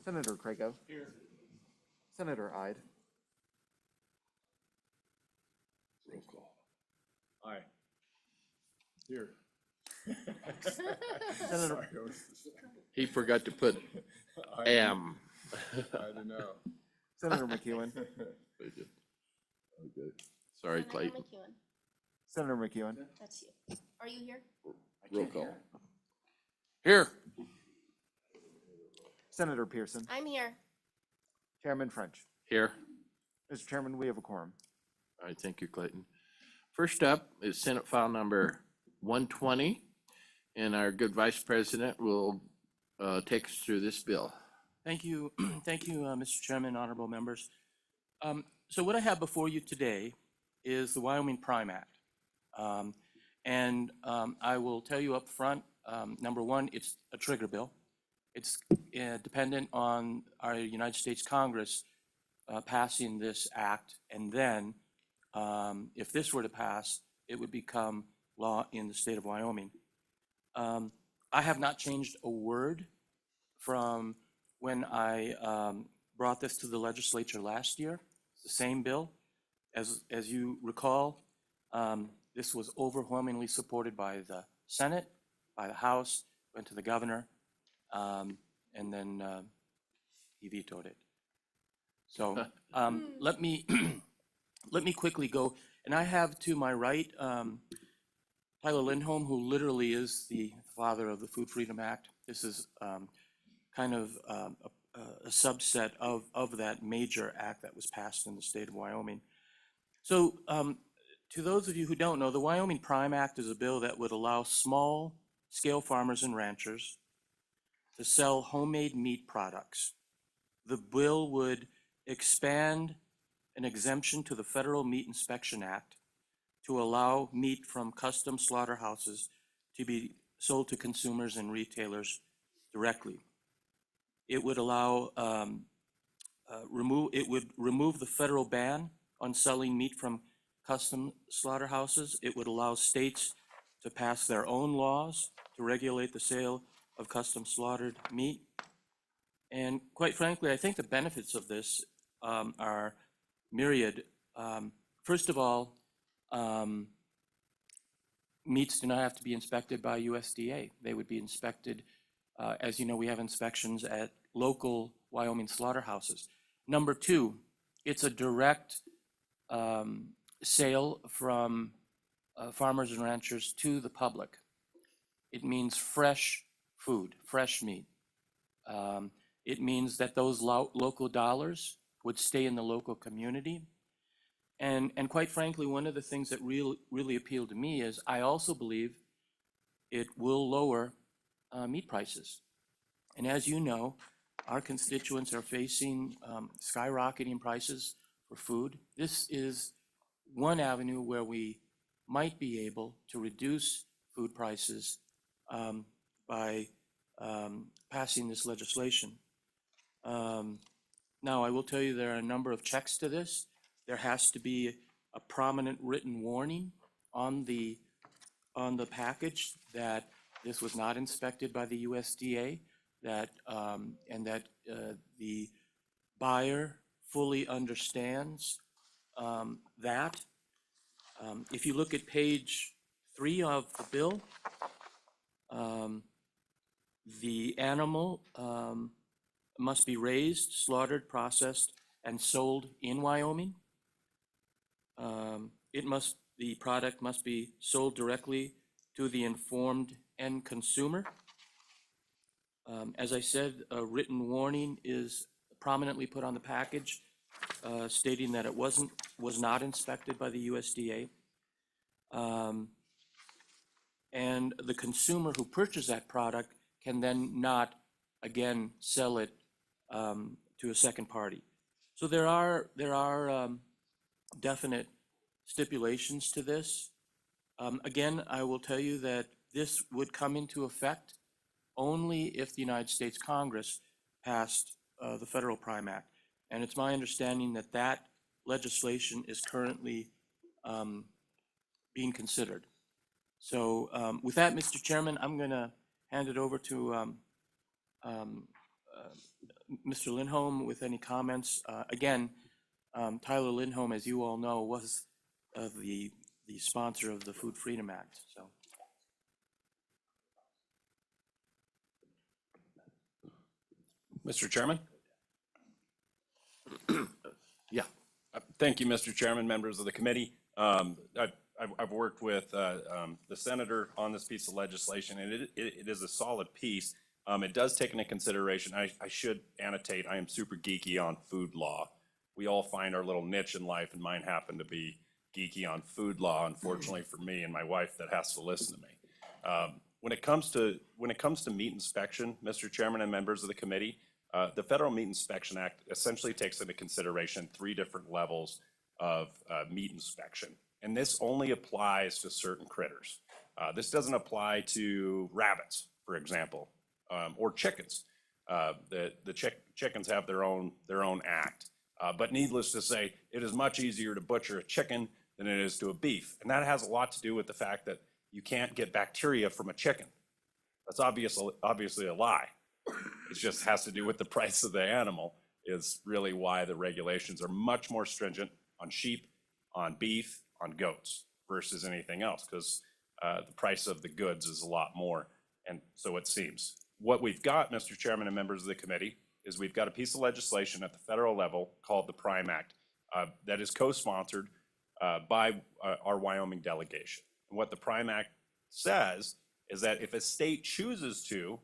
Senator Crago. Here. Senator Ide. Roll call. Aye. Here. Senator- Sorry, I was- He forgot to put I am. don't know. Senator McEwen. Okay. Sorry, Senator Clayton. McEwen, Senator McEwen. that's you. Are you here? Roll call. Here. Senator Pearson. I'm here. Chairman French. Here. Mr. Chairman, we have a quorum. All right, thank you, Clayton. First up is Senate file number 120, and our good Vice President will take us through this bill. Thank you, Mr. Chairman, honorable members. So what I have before you today is the Wyoming Prime Act. I will tell you up front, number one, it's a trigger bill. It's dependent on our United States Congress passing this act, and then if this were to pass, it would become law in the state of Wyoming. I have not changed a word from when I brought this to the legislature last year. It's the same bill. As you recall, this was overwhelmingly supported by the Senate, by the House, went to the governor, and then he vetoed it. So let me let me quickly go, and I have to my right Tyler Lindholm, who literally is the father of the Food Freedom Act. This is kind of a subset of that major act that was passed in the state of Wyoming. So to those of you who don't know, the Wyoming Prime Act is a bill that would allow small scale farmers and ranchers to sell homemade meat products. The bill would expand an exemption to the Federal Meat Inspection Act to allow meat from custom slaughterhouses to be sold to consumers and retailers directly. It would allow remove the federal ban on selling meat from custom slaughterhouses. It would allow states to pass their own laws to regulate the sale of custom slaughtered meat. And quite frankly, I think the benefits of this are myriad. First of all, meats do not have to be inspected by USDA. They would be inspected, as you know, we have inspections at local Wyoming slaughterhouses. Number two, it's a direct sale from farmers and ranchers to the public. It means fresh food, fresh meat. It means that those local dollars would stay in the local community. And quite frankly, one of the things that really appealed to me is I also believe it will lower meat prices. And as you know, our constituents are facing skyrocketing prices for food. This is one avenue where we might be able to reduce food prices by passing this legislation. Now, I will tell you there are a number of checks to this. There has to be a prominent written warning on the package that this was not inspected by the USDA, and that the buyer fully understands that. If you look at page 3 of the bill, the animal must be raised, slaughtered, processed, and sold in Wyoming. The product must be sold directly to the informed end consumer. As I said, a written warning is prominently put on the package, stating that it was not inspected by the USDA. And the consumer who purchased that product can then not again sell it to a second party. So there are definite stipulations to this. Again, I will tell you that this would come into effect only if the United States Congress passed the Federal Prime Act. And it's my understanding that that legislation is currently being considered. So with that, Mr. Chairman, I'm going to hand it over to Mr. Lindholm with any comments. Again, Tyler Lindholm, as you all know, was the sponsor of the Food Freedom Act, so. Mr. Chairman? Yeah. Thank you, Mr. Chairman, members of the committee. I've worked with the senator on this piece of legislation, and it is a solid piece. It does take into consideration, I should annotate, I am super geeky on food law. We all find our little niche in life, and mine happened to be geeky on food law, unfortunately for me and my wife that has to listen to me. When it comes to meat inspection, Mr. Chairman and members of the committee, the Federal Meat Inspection Act essentially takes into consideration 3 different levels of meat inspection. And this only applies to certain critters. This doesn't apply to rabbits, for example, or chickens. The chickens have their own act. But needless to say, it is much easier to butcher a chicken than it is to a beef. And that has a lot to do with the fact that you can't get bacteria from a chicken. That's obviously a lie. It just has to do with the price of the animal is really why the regulations are much more stringent on sheep, on beef, on goats versus anything else, because the price of the goods is a lot more. And so it seems. What we've got, Mr. Chairman and members of the committee, is we've got a piece of legislation at the federal level called the PRIME Act that is co-sponsored by our Wyoming delegation. And what the PRIME Act says is that if a state chooses to,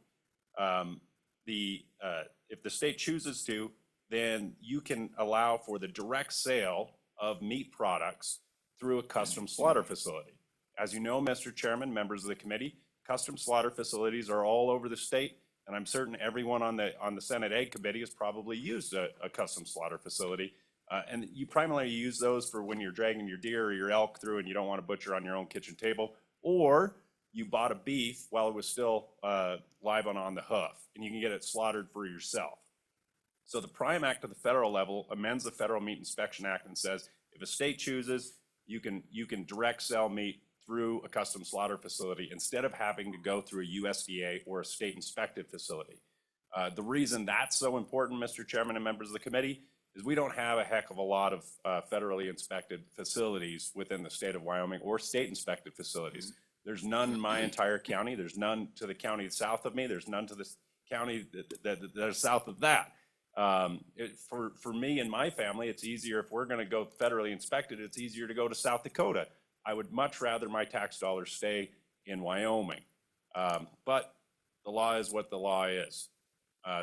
if the state chooses to, then you can allow for the direct sale of meat products through a custom slaughter facility. As you know, Mr. Chairman, members of the committee, custom slaughter facilities are all over the state, and I'm certain everyone on the Senate Ag Committee has probably used a custom slaughter facility. And you primarily use those for when you're dragging your deer or your elk through and you don't want to butcher on your own kitchen table, or you bought a beef while it was still live on the hoof, and you can get it slaughtered for yourself. So the PRIME Act at the federal level amends the Federal Meat Inspection Act and says, if a state chooses, you can direct sell meat through a custom slaughter facility instead of having to go through a USDA or a state inspected facility. The reason that's so important, Mr. Chairman and members of the committee, is we don't have a heck of a lot of federally inspected facilities within the state of Wyoming or state inspected facilities. There's none in my entire county. There's none to the county south of me. There's none to the county that are south of that. For me and my family, it's easier if we're going to go federally inspected, it's easier to go to South Dakota. I would much rather my tax dollars stay in Wyoming. But the law is what the law is.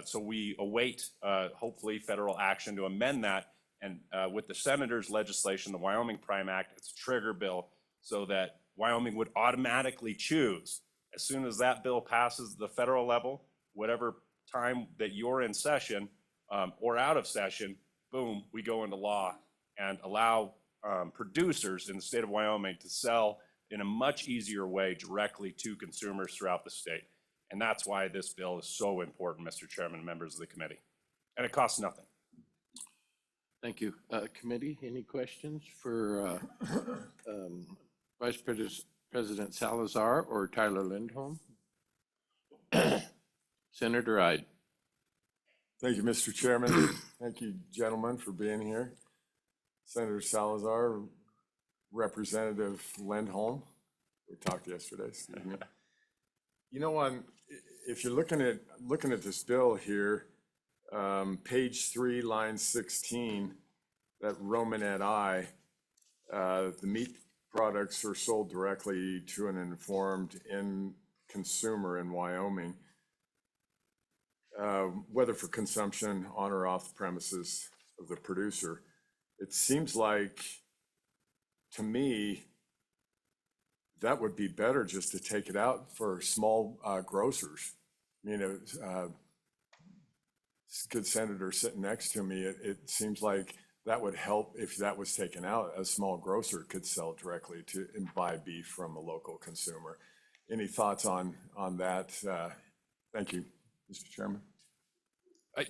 So we await, hopefully, federal action to amend that. And with the senator's legislation, the Wyoming PRIME Act, it's a trigger bill so that Wyoming would automatically choose, as soon as that bill passes the federal level, whatever time that you're in session or out of session, boom, we go into law and allow producers in the state of Wyoming to sell in a much easier way directly to consumers throughout the state. And that's why this bill is so important, Mr. Chairman and members of the committee. And it costs nothing. Thank you. Committee, any questions for Vice President Salazar or Tyler Lindholm? Senator Ide. Thank you, Mr. Chairman. Thank you, gentlemen, for being here. Senator Salazar, Representative Lindholm. We talked yesterday, excuse me. You know, if you're looking at this bill here, page 3, line 16, that Romanet I, the meat products are sold directly to an informed end consumer in Wyoming, whether for consumption on or off the premises of the producer. It seems like, to me, that would be better just to take it out for small grocers. You know, good senator sitting next to me, it seems like that would help if that was taken out. A small grocer could sell directly to and buy beef from a local consumer. Any thoughts on that? Thank you, Mr. Chairman.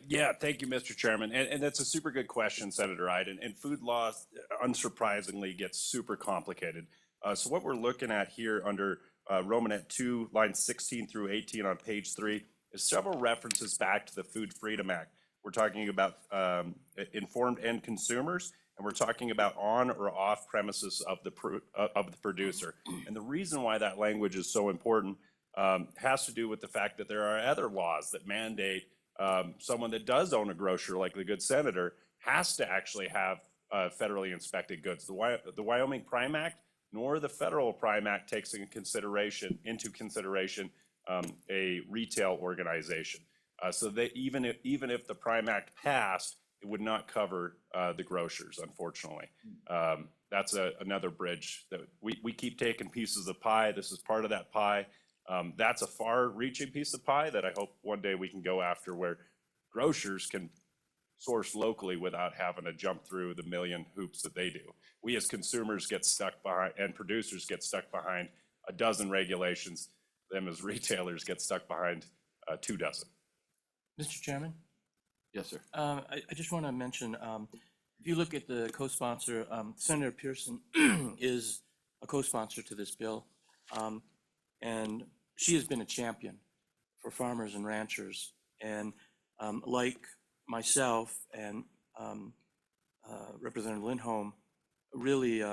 Yeah, thank you, Mr. Chairman. And that's a super good question, Senator Ide. And food law, unsurprisingly, gets super complicated. So what we're looking at here under Romanet 2, lines 16 through 18 on page 3, is several references back to the Food Freedom Act. we're talking about informed end consumers, and we're talking about on or off premises of the producer. And the reason why that language is so important has to do with the fact that there are other laws that mandate someone that does own a grocer, like the good senator, has to actually have federally inspected goods. The Wyoming Prime Act nor the federal Prime Act takes into consideration a retail organization. So that even if the Prime Act passed, it would not cover the grocers, unfortunately. That's another bridge that we keep taking pieces of pie. This is part of that pie. That's a far-reaching piece of pie that I hope one day we can go after, where grocers can source locally without having to jump through the million hoops that they do. We as consumers get stuck behind, and producers get stuck behind a dozen regulations. Them as retailers get stuck behind 24. Mr. Chairman, Yes, sir. I just want to mention, if you look at the co-sponsor, Senator Pearson is a co-sponsor to this bill. And she has been a champion for farmers and ranchers. And like myself and Representative Lindholm, really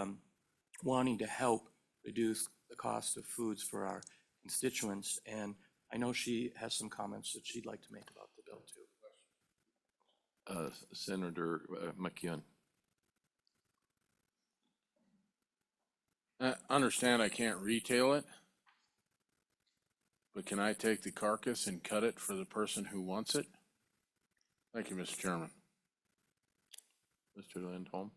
wanting to help reduce the cost of foods for our constituents. And I know she has some comments that she'd like to make about the bill too. Senator McEwen. I understand I can't retail it, but can I take the carcass and cut it for the person who wants it? Thank you, Mr. Chairman. Mr. Lindholm.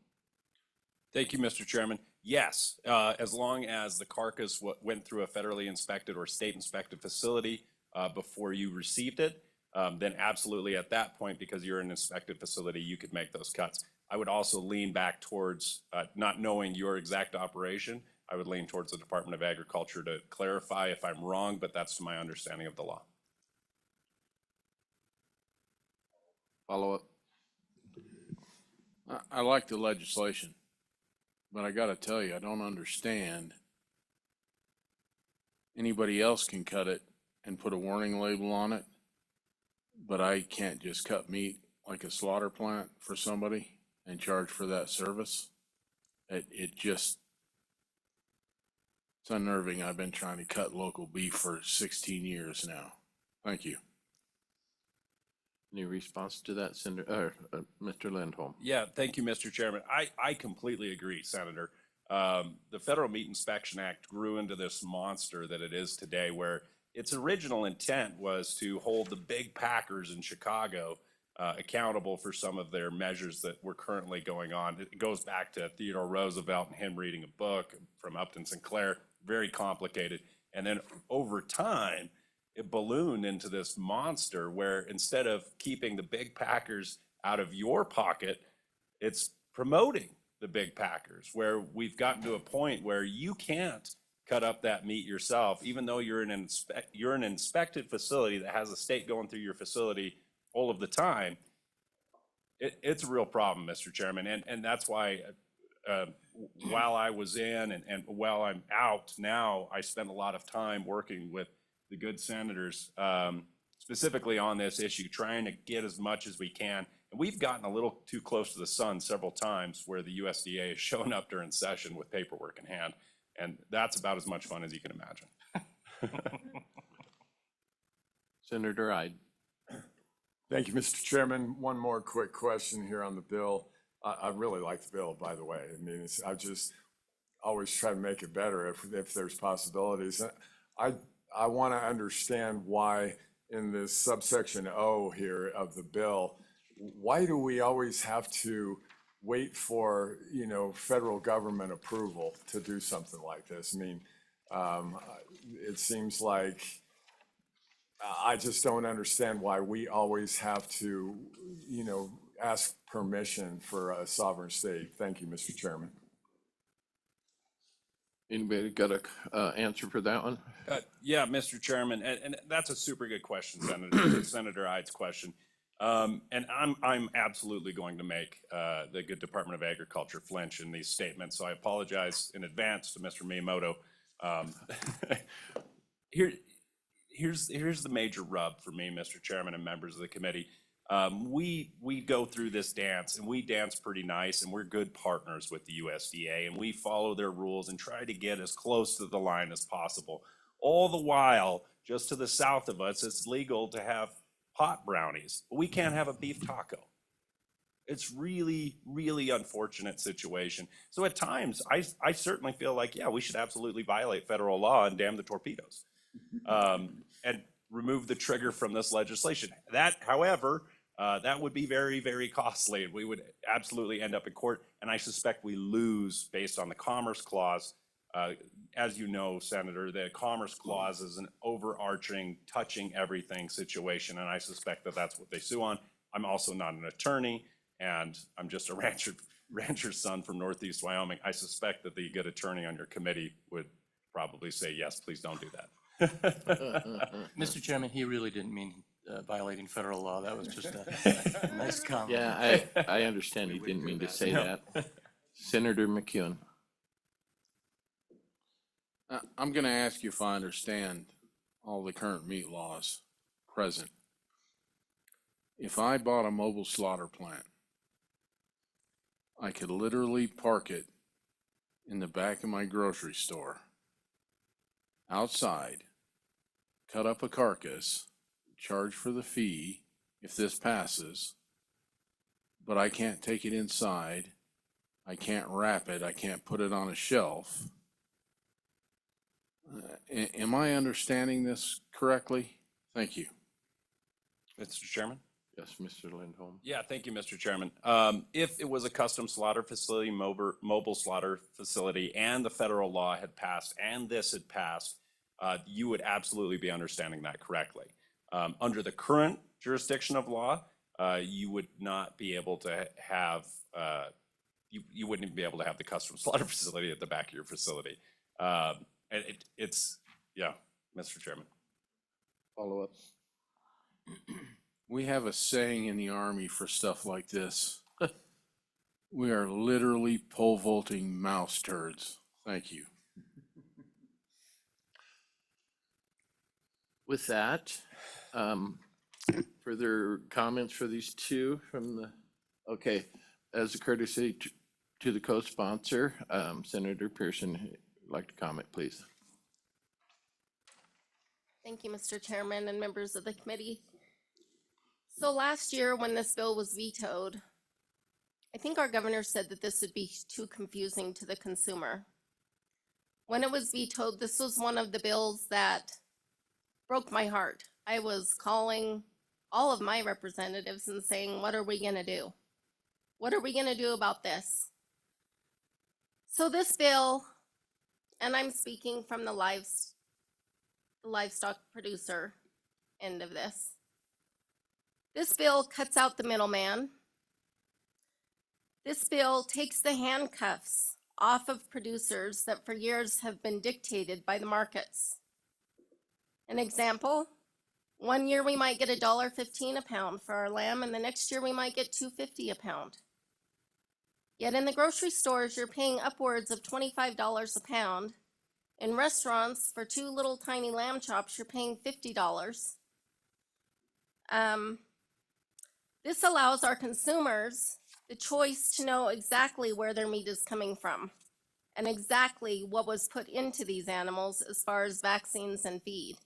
Thank you, Mr. Chairman. Yes, as long as the carcass went through a federally inspected or state inspected facility before you received it, then absolutely at that point, because you're an inspected facility, you could make those cuts. I would also lean back towards, not knowing your exact operation, I would lean towards the Department of Agriculture to clarify if I'm wrong, but that's my understanding of the law. Follow up. I like the legislation, but I gotta tell you, I don't understand. Anybody else can cut it and put a warning label on it, but I can't just cut meat like a slaughter plant for somebody and charge for that service. It's unnerving. I've been trying to cut local beef for 16 years now. Thank you. Any response to that, Senator, Mr. Lindholm? Yeah, thank you, Mr. Chairman. I completely agree, Senator. The Federal Meat Inspection Act grew into this monster that it is today, where its original intent was to hold the big packers in Chicago accountable for some of their measures that were currently going on. It goes back to Theodore Roosevelt and him reading a book from Upton Sinclair, very complicated. And then over time, it ballooned into this monster where instead of keeping the big packers out of your pocket, it's promoting the big packers, where we've gotten to a point where you can't cut up that meat yourself, even though you're an inspected facility that has a state going through your facility all of the time. It's a real problem, Mr. Chairman, and that's why while I was in and while I'm out now, I spend a lot of time working with the good senators, specifically on this issue, trying to get as much as we can. And we've gotten a little too close to the sun several times where the USDA has shown up during session with paperwork in hand. And that's about as much fun as you can imagine. Senator Ide. Thank you, Mr. Chairman. One more quick question here on the bill. I really like the bill, by the way. I mean, I just always try to make it better if there's possibilities. I want to understand why in this subsection O here of the bill, why do we always have to wait for, federal government approval to do something like this? I mean, it seems like I just don't understand why we always have to, ask permission for a sovereign state. Thank you, Mr. Chairman. Anybody got a answer for that one? Yeah, Mr. Chairman, and that's a super good question, Senator Ide's question. And I'm absolutely going to make the good Department of Agriculture flinch in these statements, so I apologize in advance to Mr. Miyamoto. Here's the major rub for me, Mr. Chairman and members of the committee. We go through this dance and we dance pretty nice and we're good partners with the USDA and we follow their rules and try to get as close to the line as possible. All the while, just to the south of us, it's legal to have pot brownies, but we can't have a beef taco. It's really, really unfortunate situation. So at times, I certainly feel like, yeah, we should absolutely violate federal law and damn the torpedoes. And remove the trigger from this legislation. That, however, that would be very, very costly and we would absolutely end up in court. And I suspect we lose based on the Commerce Clause. As you know, Senator, the Commerce Clause is an overarching, touching everything situation. And I suspect that that's what they sue on. I'm also not an attorney and I'm just a rancher's son from Northeast Wyoming. I suspect that the good attorney on your committee would probably say, yes, please don't do that. Mr. Chairman, he really didn't mean violating federal law. That was just a nice comment. Yeah, I understand he didn't mean to say that. Senator McEwen. I'm gonna ask you if I understand all the current meat laws present. If I bought a mobile slaughter plant, I could literally park it in the back of my grocery store, outside, cut up a carcass, charge for the fee if this passes, but I can't take it inside, I can't wrap it, I can't put it on a shelf. Am I understanding this correctly? Thank you. Mr. Chairman? Yes, Mr. Lindholm. Yeah, thank you, Mr. Chairman. If it was a custom slaughter facility, mobile slaughter facility, and the federal law had passed, and this had passed, you would absolutely be understanding that correctly. Under the current jurisdiction of law, you would not be able to have, you wouldn't even be able to have the custom slaughter facility at the back of your facility. It's, yeah, Mr. Chairman. Follow up. We have a saying in the Army for stuff like this. We are literally pole vaulting mouse turds. Thank you. With that, further comments for these two from the, okay, as a courtesy to the co-sponsor, Senator Pearson, would like to comment, please. Thank you, Mr. Chairman and members of the committee. So last year, when this bill was vetoed, I think our governor said that this would be too confusing to the consumer. When it was vetoed, this was one of the bills that broke my heart. I was calling all of my representatives and saying, what are we gonna do? What are we gonna do about this? So this bill, and I'm speaking from the livestock producer end of this. This bill cuts out the middleman. This bill takes the handcuffs off of producers that for years have been dictated by the markets. An example, one year we might get $1.15 a pound for our lamb, and the next year we might get $2.50 a pound. Yet in the grocery stores, you're paying upwards of $25 a pound. In restaurants, for two little tiny lamb chops, you're paying $50. This allows our consumers the choice to know exactly where their meat is coming from and exactly what was put into these animals as far as vaccines and feed.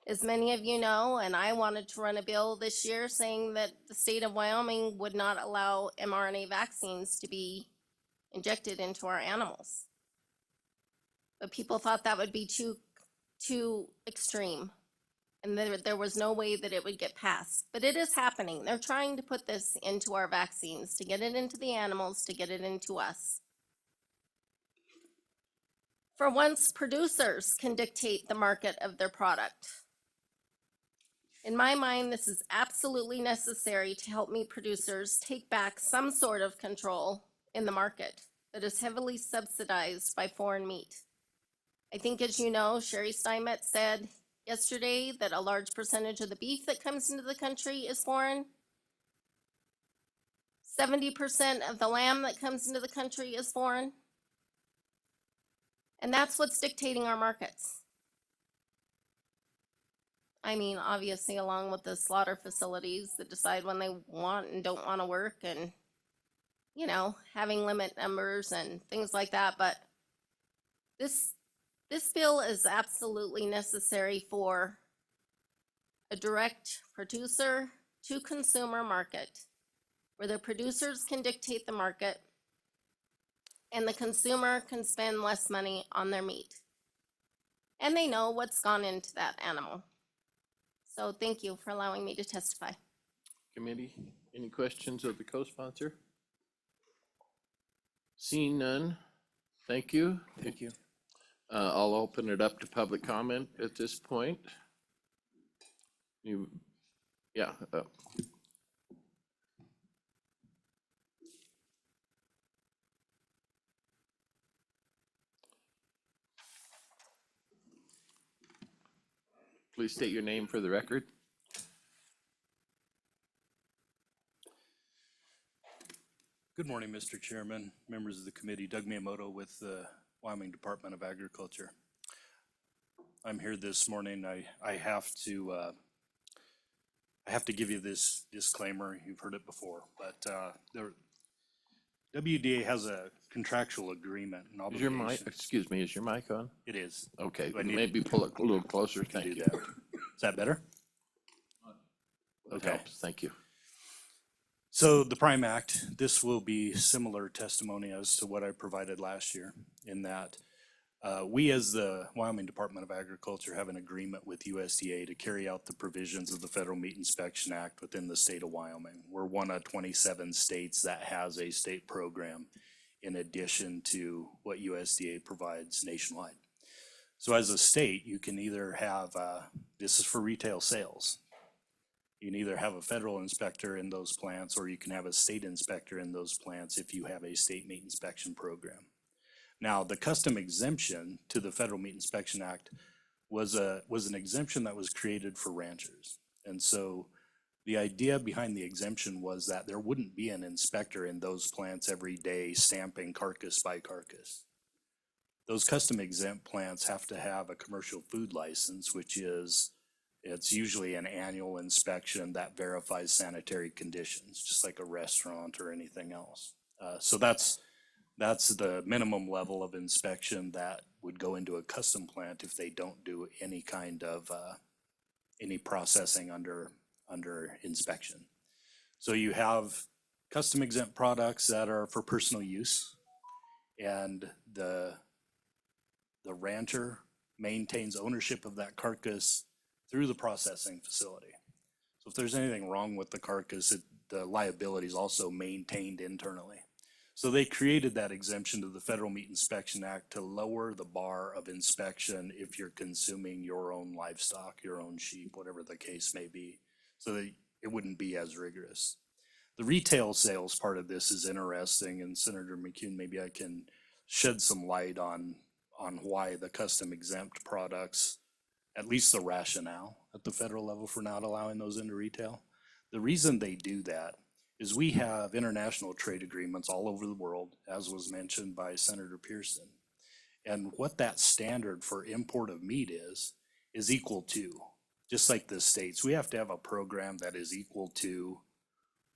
As many of you know, and I wanted to run a bill this year saying that the state of Wyoming would not allow mRNA vaccines to be injected into our animals. But people thought that would be too extreme. And there was no way that it would get passed. But it is happening. They're trying to put this into our vaccines, to get it into the animals, to get it into us. For once, producers can dictate the market of their product. In my mind, this is absolutely necessary to help meat producers take back some sort of control in the market that is heavily subsidized by foreign meat. I think, as you know, Sherry Steinmetz said yesterday that a large percentage of the beef that comes into the country is foreign. 70% of the lamb that comes into the country is foreign. And that's what's dictating our markets. I mean, obviously along with the slaughter facilities that decide when they want and don't want to work and, you know, having limit numbers and things like that, but this bill is absolutely necessary for a direct producer to consumer market where the producers can dictate the market and the consumer can spend less money on their meat. And they know what's gone into that animal. So thank you for allowing me to testify. Committee, any questions of the co-sponsor? Seeing none, thank you. Thank you. I'll open it up to public comment at this point. You, yeah, please state your name for the record. Good morning, Mr. Chairman, members of the committee. Doug Miyamoto with the Wyoming Department of Agriculture. I'm here this morning. I have to give you this disclaimer. You've heard it before, but the WDA has a contractual agreement and Is your obligation. mic, excuse me, is your mic on? It is. Okay, Do I need- maybe pull it a little closer, Can thank do you. that. Is that better? That Okay. helps, thank you. So the Prime Act, this will be similar testimony as to what I provided last year in that we as the Wyoming Department of Agriculture have an agreement with USDA to carry out the provisions of the Federal Meat Inspection Act within the state of Wyoming. We're one of 27 states that has a state program in addition to what USDA provides nationwide. So as a state, you can either have, this is for retail sales. You can either have a federal inspector in those plants or you can have a state inspector in those plants if you have a state meat inspection program. Now, the custom exemption to the Federal Meat Inspection Act was an exemption that was created for ranchers. And so the idea behind the exemption was that there wouldn't be an inspector in those plants every day stamping carcass by carcass. Those custom exempt plants have to have a commercial food license, which is it's usually an annual inspection that verifies sanitary conditions, just like a restaurant or anything else. So that's the minimum level of inspection that would go into a custom plant if they don't do any kind of any processing under inspection. So you have custom exempt products that are for personal use, and the rancher maintains ownership of that carcass through the processing facility. So if there's anything wrong with the carcass, the liability is also maintained internally. So they created that exemption to the Federal Meat Inspection Act to lower the bar of inspection if you're consuming your own livestock, your own sheep, whatever the case may be, so that it wouldn't be as rigorous. The retail sales part of this is interesting, and Senator McCune, maybe I can shed some light on why the custom exempt products, at least the rationale at the federal level for not allowing those into retail. The reason they do that is we have international trade agreements all over the world, as was mentioned by Senator Pearson. And what that standard for import of meat is equal to, just like the states, we have to have a program that is equal to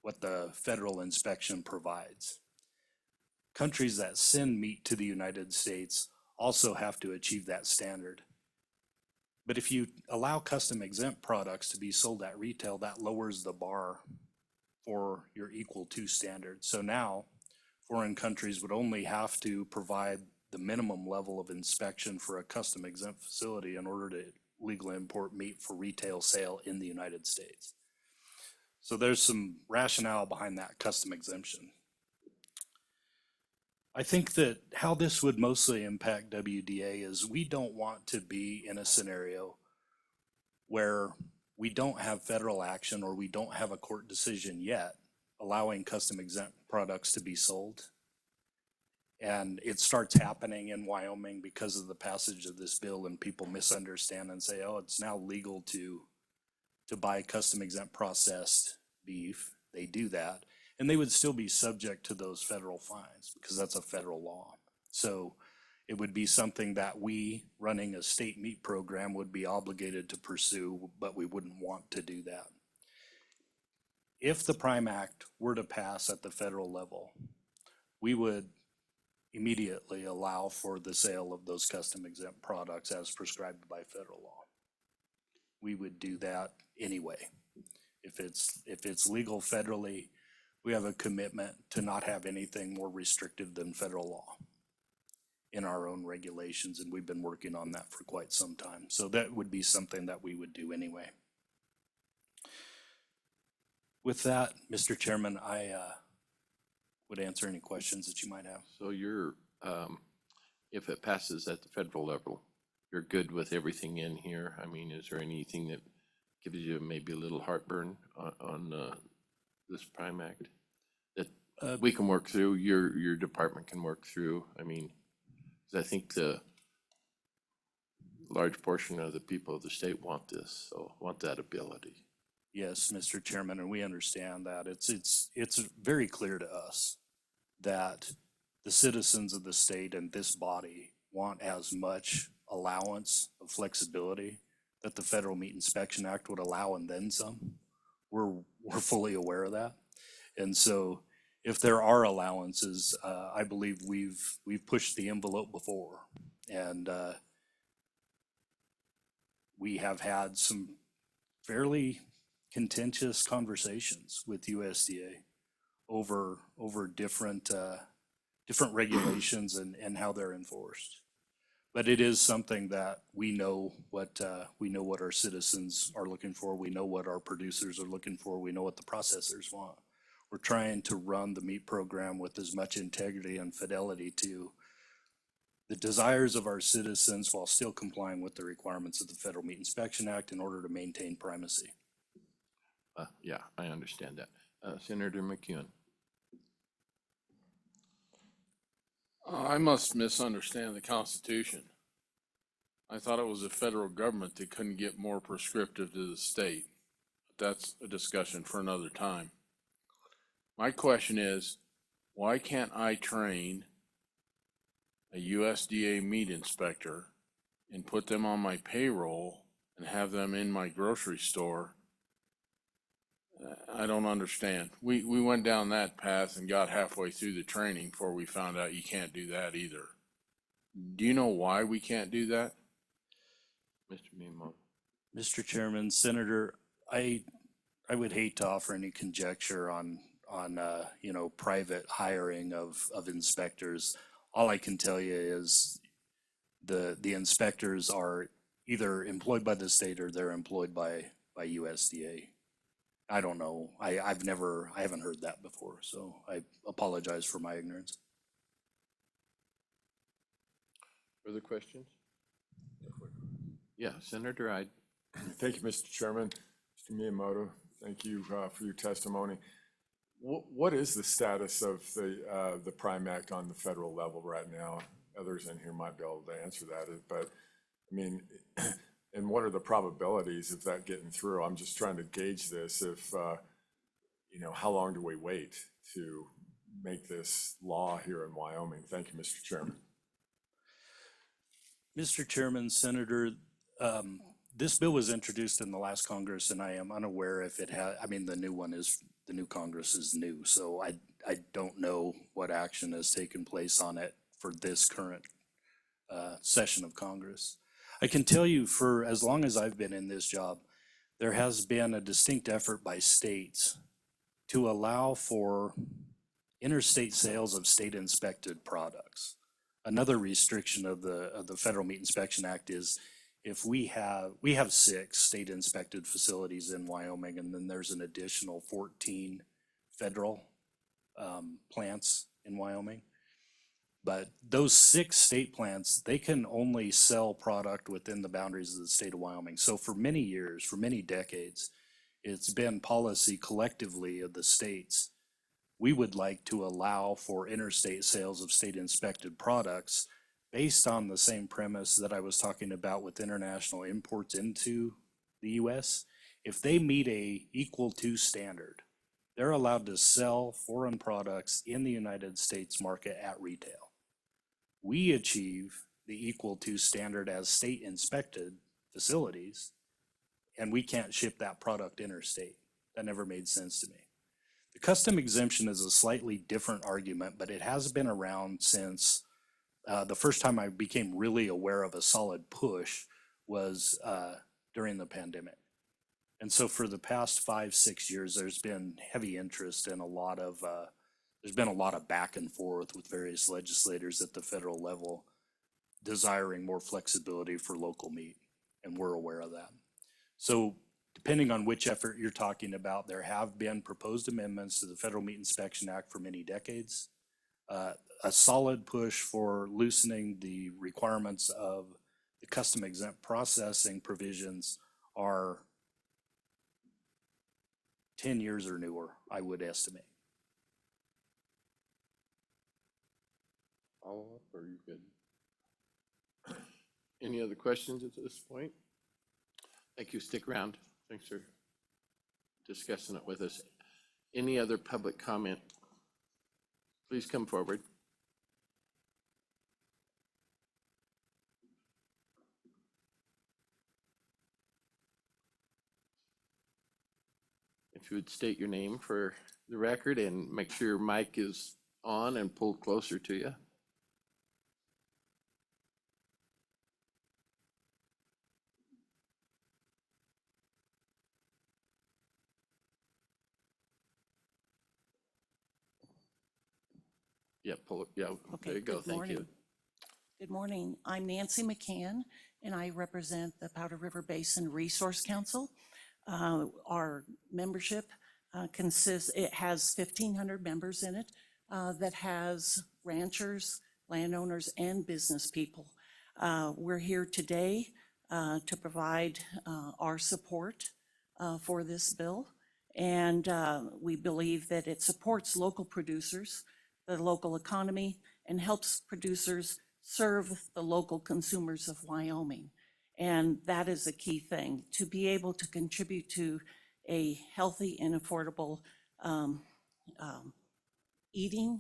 what the federal inspection provides. Countries that send meat to the United States also have to achieve that standard. But if you allow custom exempt products to be sold at retail, that lowers the bar for your equal to standard. So now foreign countries would only have to provide the minimum level of inspection for a custom exempt facility in order to legally import meat for retail sale in the United States. So there's some rationale behind that custom exemption. I think that how this would mostly impact WDA is we don't want to be in a scenario where we don't have federal action or we don't have a court decision yet allowing custom exempt products to be sold. And it starts happening in Wyoming because of the passage of this bill, and people misunderstand and say, oh, it's now legal to buy custom exempt processed beef. They do that. And they would still be subject to those federal fines because that's a federal law. So It would be something that we, running a state meat program, would be obligated to pursue, but we wouldn't want to do that. If the Prime Act were to pass at the federal level, we would immediately allow for the sale of those custom exempt products as prescribed by federal law. We would do that anyway. If it's legal federally, we have a commitment to not have anything more restrictive than federal law in our own regulations, and we've been working on that for quite some time. So that would be something that we would do anyway. With that, Mr. Chairman, I would answer any questions that you might have. So you're, if it passes at the federal level, you're good with everything in here? I mean, is there anything that gives you maybe a little heartburn on this Prime Act that we can work through, your department can work through? I mean, 'cause I think the large portion of the people of the state want this, so want that ability. Yes, Mr. Chairman, and we understand that. It's very clear to us that the citizens of the state and this body want as much allowance of flexibility that the Federal Meat Inspection Act would allow and then some. We're fully aware of that. And so if there are allowances, I believe we've pushed the envelope before. And we have had some fairly contentious conversations with USDA over different regulations and how they're enforced. But it is something that we know what our citizens are looking for. We know what our producers are looking for. We know what the processors want. We're trying to run the meat program with as much integrity and fidelity to the desires of our citizens while still complying with the requirements of the Federal Meat Inspection Act in order to maintain primacy. Yeah, I understand that. Senator McEwen. I must misunderstand the Constitution. I thought it was the federal government that couldn't get more prescriptive to the state. That's a discussion for another time. My question is, why can't I train a USDA meat inspector and put them on my payroll and have them in my grocery store? I don't understand. We went down that path and got halfway through the training before we found out you can't do that either. Do you know why we can't do that? Mr. Miyamoto. Mr. Chairman, Senator, I would hate to offer any conjecture on private hiring of inspectors. All I can tell you is the inspectors are either employed by the state or they're employed by USDA. I don't know. I haven't heard that before, so I apologize for my ignorance. Further questions? Yeah, Senator Ide. Thank you, Mr. Chairman. Mr. Miyamoto, thank you for your testimony. What is the status of the Prime Act on the federal level right now? Others in here might be able to answer that, but I mean, and what are the probabilities of that getting through? I'm just trying to gauge this. If how long do we wait to make this law here in Wyoming? Thank you, Mr. Chairman. Mr. Chairman, Senator, this bill was introduced in the last Congress, and I am unaware if it had. I mean, the new Congress is new, so I don't know what action has taken place on it for this current session of Congress. I can tell you, for as long as I've been in this job, there has been a distinct effort by states to allow for interstate sales of state inspected products. Another restriction of the Federal Meat Inspection Act is if we have 6 state inspected facilities in Wyoming, and then there's an additional 14 federal plants in Wyoming. But those 6 state plants, they can only sell product within the boundaries of the state of Wyoming. So for many years, for many decades, it's been policy collectively of the states. We would like to allow for interstate sales of state inspected products based on the same premise that I was talking about with international imports into the US. If they meet a equal to standard, they're allowed to sell foreign products in the United States market at retail. we achieve the equal to standard as state inspected facilities, and we can't ship that product interstate. That never made sense to me. The custom exemption is a slightly different argument, but it has been around since the first time I became really aware of a solid push was during the pandemic. And so for the past 5-6 years, there's been heavy interest in there's been a lot of back and forth with various legislators at the federal level desiring more flexibility for local meat, and we're aware of that. So depending on which effort you're talking about, there have been proposed amendments to the Federal Meat Inspection Act for many decades. A solid push for loosening the requirements of the custom exempt processing provisions are 10 years or newer, I would estimate. Follow up, or are you good? Any other questions at this point? Thank you. Stick around. Thanks for discussing it with us. Any other public comment? Please come forward. If you would state your name for the record and make sure your mic is on and pulled closer to you. Yeah, pull it. Yeah, Okay, there you go. good Thank you. morning. Good morning. I'm Nancy McCann, and I represent the Powder River Basin Resource Council. Our membership it has 1,500 members in it that has ranchers, landowners, and business people. We're here today to provide our support for this bill. And we believe that it supports local producers, the local economy, and helps producers serve the local consumers of Wyoming. And that is a key thing, to be able to contribute to a healthy and affordable eating,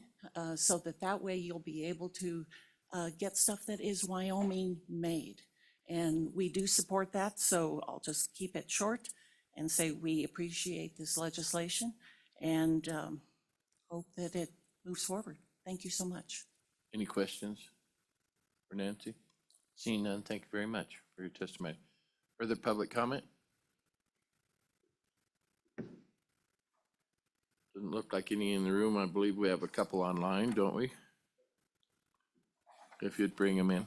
so that way you'll be able to get stuff that is Wyoming made. And we do support that, so I'll just keep it short and say we appreciate this legislation and hope that it moves forward. Thank you so much. Any questions for Nancy? Seeing none, thank you very much for your testimony. Further public comment? Doesn't look like any in the room. I believe we have a couple online, don't we? If you'd bring them in.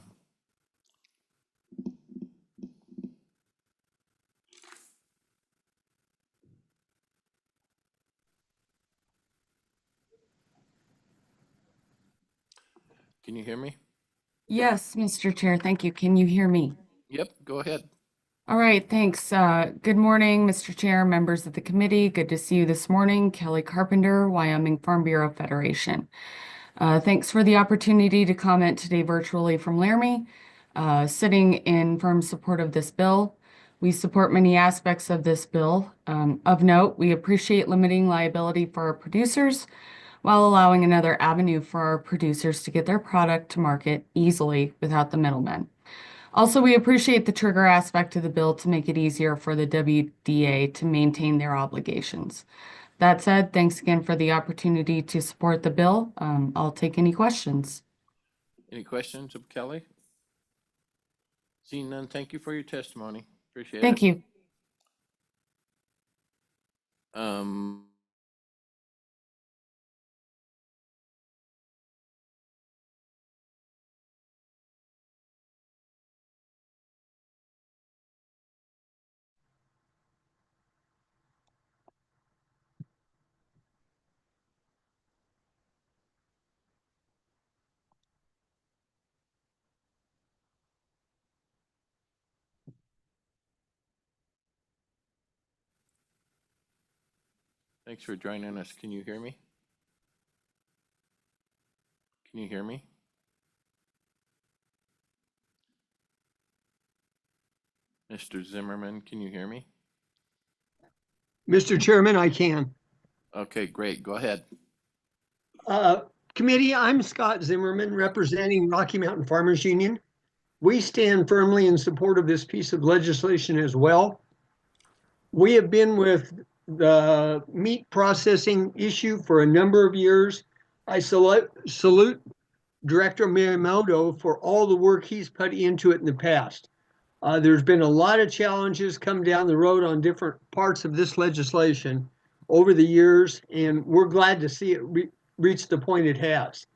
Can you hear me? Yes, Mr. Chair, thank you. Can you hear me? Yep, go ahead. All right, thanks. Good morning, Mr. Chair, members of the committee. Good to see you this morning. Kelly Carpenter, Wyoming Farm Bureau Federation. Thanks for the opportunity to comment today virtually from Laramie. Sitting in firm support of this bill. We support many aspects of this bill. Of note, we appreciate limiting liability for our producers while allowing another avenue for our producers to get their product to market easily without the middlemen. Also, we appreciate the trigger aspect of the bill to make it easier for the WDA to maintain their obligations. That said, thanks again for the opportunity to support the bill. I'll take any questions. Any questions of Kelly? Seeing none, thank you for your testimony. Appreciate it. Thank you. Thanks for joining us. Can you hear me? Can you hear me? Mr. Zimmerman, can you hear me? Mr. Chairman, I can. Okay, great. Go ahead. Committee, I'm Scott Zimmerman, representing Rocky Mountain Farmers Union. We stand firmly in support of this piece of legislation as well. We have been with the meat processing issue for a number of years. I salute Director Miyamoto for all the work he's put into it in the past. There's been a lot of challenges come down the road on different parts of this legislation over the years, and we're glad to see it reach the point it has.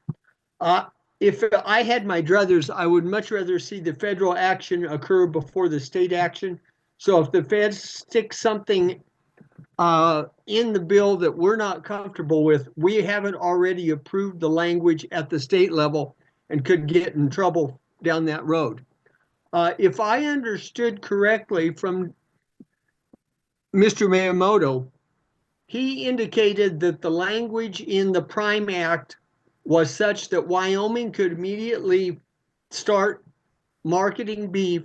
If I had my druthers, I would much rather see the federal action occur before the state action. So if the feds stick something in the bill that we're not comfortable with, we haven't already approved the language at the state level and could get in trouble down that road. If I understood correctly from Mr. Miyamoto, he indicated that the language in the Prime Act was such that Wyoming could immediately start marketing beef,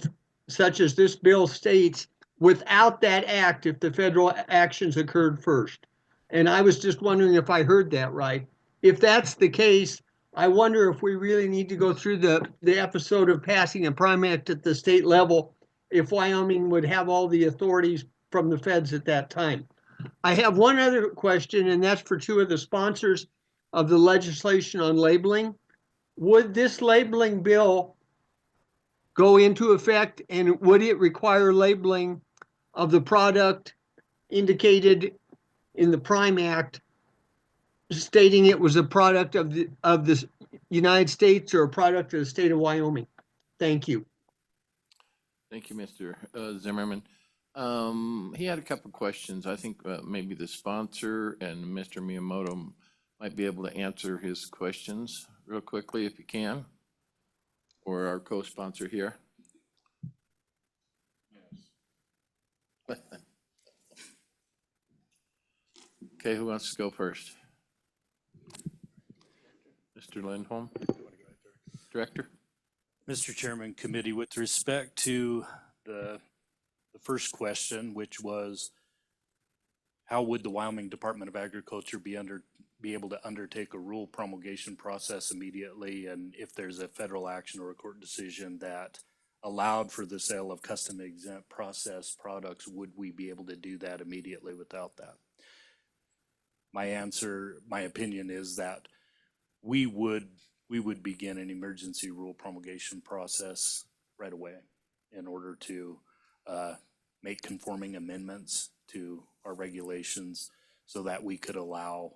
such as this bill states, without that act if the federal actions occurred first. And I was just wondering if I heard that right. If that's the case, I wonder if we really need to go through the episode of passing a Prime Act at the state level, if Wyoming would have all the authorities from the feds at that time. I have one other question, and that's for two of the sponsors of the legislation on labeling. Would this labeling bill go into effect, and would it require labeling of the product indicated in the Prime Act, stating it was a product of the United States or a product of the state of Wyoming? Thank you. Thank you, Mr. Zimmerman. He had a couple questions. I think maybe the sponsor and Mr. Miyamoto might be able to answer his questions real quickly if you can, or our co-sponsor here. Okay, who wants to go first? Mr. Lindholm, Director. Mr. Chairman, Committee, with respect to the first question, which was how would the Wyoming Department of Agriculture be able to undertake a rule promulgation process immediately, and if there's a federal action or a court decision that allowed for the sale of custom exempt processed products, would we be able to do that immediately without that? My answer, my opinion is that we would begin an emergency rule promulgation process right away in order to make conforming amendments to our regulations so that we could allow